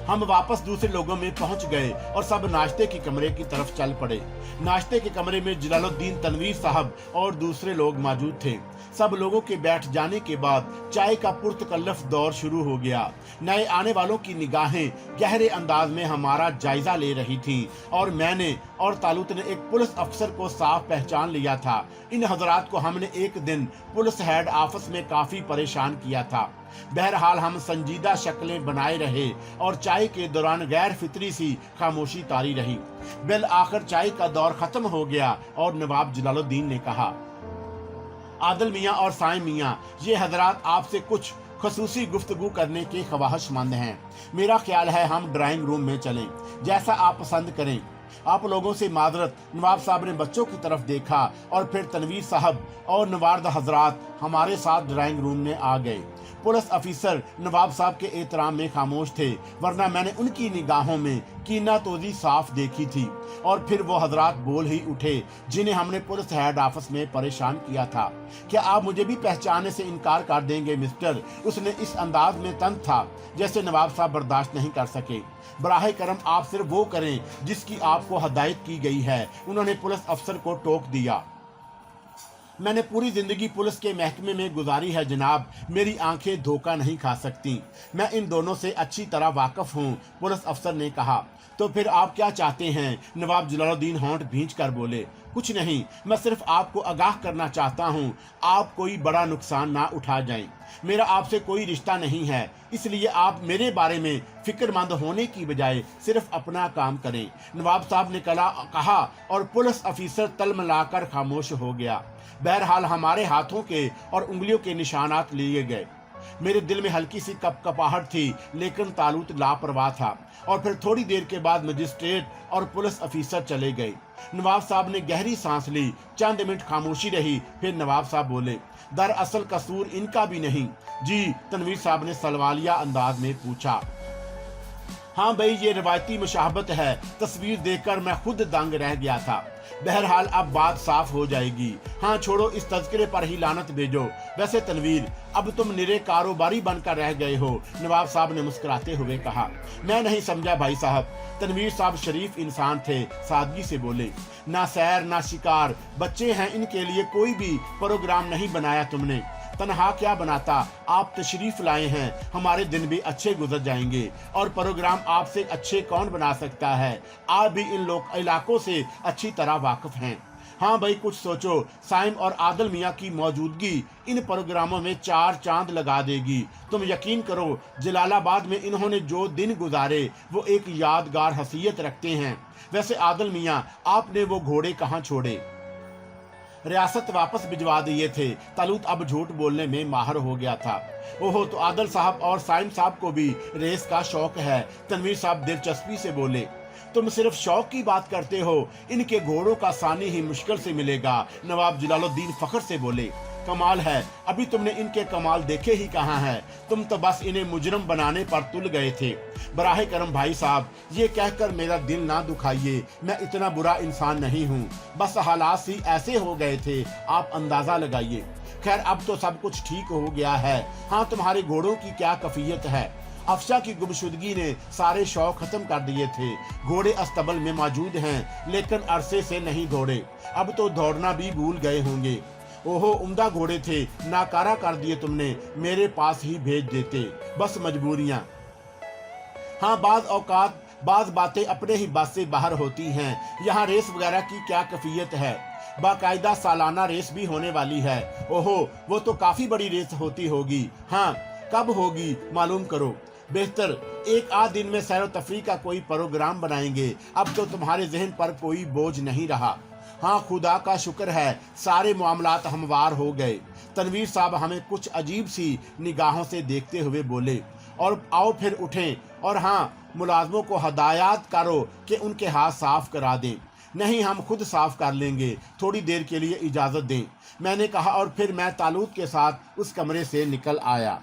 Speaker 2: हम वापस दूसरे लोगों में पहुंच गए और सब नाश्ते के कमरे की तरफ चल पड़े। नाश्ते के कमरे में जलालुद्दीन तनवीर साहब और दूसरे लोग मौजूद थे। सब लोगों के बैठ जाने के बाद चाय का पुरतकल्लफ दौर शुरू हो गया। नए आने वालों की निगाहें गहरे अंदाज में हमारा जायजा ले रही थी और मैंने और तालूत ने एक पुलिस अफसर को साफ पहचान लिया था। इन हजरात को हमने एक दिन पुलिस हेड ऑफिस में काफी परेशान किया था। बहरहाल हम संजीदा शक्लें बनाए रहे और चाय के दौरान गैर फितरी सी खामोशी तारी रही। बिल आखिर चाय का दौर खत्म हो गया और नवाब जलालुद्दीन ने कहा, आदल मियाँ और साइम मियाँ, ये हजरात आपसे कुछ खसूसी गुफ्तगू करने के ख्वाहिशमंद हैं। मेरा ख्याल है हम ड्राइंग रूम में चलें, जैसा आप पसंद करें। आप लोगों से माजरत। नवाब साहब ने बच्चों की तरफ देखा और फिर तनवीर साहब और नवार्द हजरात हमारे साथ ड्राइंग रूम में आ गए। पुलिस अफीसर नवाब साहब के एहतराम में खामोश थे, वरना मैंने उनकी निगाहों में कीनातोजी साफ देखी थी। और फिर वो हजरात बोल ही उठे जिन्हें हमने पुलिस हेड ऑफिस में परेशान किया था। क्या आप मुझे भी पहचानने से इनकार कर देंगे मिस्टर? उसने इस अंदाज में तंज था जैसे नवाब साहब बर्दाश्त नहीं कर सके। बराहे करम आप सिर्फ वो करें जिसकी आपको हदायत की गई है, उन्होंने पुलिस अफसर को टोक दिया। मैंने पूरी जिंदगी पुलिस के महकमे में गुजारी है जनाब, मेरी आंखें धोखा नहीं खा सकती। मैं इन दोनों से अच्छी तरह वाकिफ हूँ, पुलिस अफसर ने कहा। तो फिर आप क्या चाहते हैं? नवाब जलालुद्दीन होंठ भींच कर बोले। कुछ नहीं, मैं सिर्फ आपको आगाह करना चाहता हूँ, आप कोई बड़ा नुकसान ना उठा जाएं। मेरा आपसे कोई रिश्ता नहीं है, इसलिए आप मेरे बारे में फिक्रमंद होने की बजाय सिर्फ अपना काम करें। नवाब साहब ने कहा और पुलिस अफीसर तलमलाकर खामोश हो गया। बहरहाल हमारे हाथों के और उंगलियों के निशानात लिए गए। मेरे दिल में हल्की सी कपकपाहट थी, लेकिन तालूत लापरवाह था। और फिर थोड़ी देर के बाद मजिस्ट्रेट और पुलिस अफीसर चले गए। नवाब साहब ने गहरी सांस ली। चंद मिनट खामोशी रही, फिर नवाब साहब बोले, दरअसल कसूर इनका भी नहीं। जी? तनवीर साहब ने सवालिया अंदाज में पूछा। हाँ भाई, ये रिवायती मुशाहबत है। तस्वीर देखकर मैं खुद दंग रह गया था। बहरहाल अब बात साफ हो जाएगी। हाँ छोड़ो, इस तज़किरे पर ही लानत भेजो। वैसे तनवीर, अब तुम निरे कारोबारी बनकर रह गए हो, नवाब साहब ने मुस्कुराते हुए कहा। मैं नहीं समझा भाई साहब। तनवीर साहब शरीफ इंसान थे, सादगी से बोले। ना सैर ना शिकार, बच्चे हैं, इनके लिए कोई भी प्रोग्राम नहीं बनाया तुमने। तनहा क्या बनाता, आप तशरीफ लाए हैं, हमारे दिन भी अच्छे गुजर जाएंगे। और प्रोग्राम आपसे अच्छे कौन बना सकता है? आप भी इन इलाकों से अच्छी तरह वाकिफ हैं। हाँ भाई, कुछ सोचो। साइम और आदल मियाँ की मौजूदगी इन प्रोग्रामों में 4 चांद लगा देगी। तुम यकीन करो, जलालाबाद में इन्होंने जो दिन गुजारे वो एक यादगार हसीयत रखते हैं। वैसे आदल मियाँ, आपने वो घोड़े कहाँ छोड़े? रियासत वापस भिजवा दिए थे। तालूत अब झूठ बोलने में माहिर हो गया था। ओहो, तो आदल साहब और साइम साहब को भी रेस का शौक है। तनवीर साहब दिलचस्पी से बोले। तुम सिर्फ शौक की बात करते हो, इनके घोड़ों का सानी ही मुश्किल से मिलेगा। नवाब जलालुद्दीन फख्र से बोले। कमाल है, अभी तुमने इनके कमाल देखे ही कहाँ हैं? तुम तो बस इन्हें मुजरम बनाने पर तुल गए थे। बराहे करम भाई साहब, ये कहकर मेरा दिल ना दुखाइए, मैं इतना बुरा इंसान नहीं हूँ। बस हालात ही ऐसे हो गए थे, आप अंदाजा लगाइए। खैर, अब तो सब कुछ ठीक हो गया है। हाँ, तुम्हारे घोड़ों की क्या कैफियत है? अफशा की गुमशुदगी ने सारे शौक खत्म कर दिए थे। घोड़े अस्तबल में मौजूद हैं, लेकिन अरसे से नहीं दौड़े। अब तो दौड़ना भी भूल गए होंगे। ओहो, उम्दा घोड़े थे, नाकारा कर दिए तुमने। मेरे पास ही भेज देते, बस मजबूरियां। हाँ, बाज बातें अपने ही बस से बाहर होती हैं। यहाँ रेस वगैरह की क्या कैफियत है? बाकायदा सालाना रेस भी होने वाली है। ओहो, वो तो काफी बड़ी रेस होती होगी। हाँ, कब होगी मालूम करो। बेहतर एक आध दिन में सैर तफरी का कोई प्रोग्राम बनाएंगे। अब तो तुम्हारे जहन पर कोई बोझ नहीं रहा। हाँ, खुदा का शुक्र है, सारे मामलात हमवार हो गए। तनवीर साहब हमें कुछ अजीब सी निगाहों से देखते हुए बोले। और आओ फिर उठें, और हाँ, मुलाजमों को हदायत करो कि उनके हाथ साफ करा दें। नहीं, हम खुद साफ कर लेंगे, थोड़ी देर के लिए इजाज़त दें, मैंने कहा। और फिर मैं तालूत के साथ उस कमरे से निकल आया।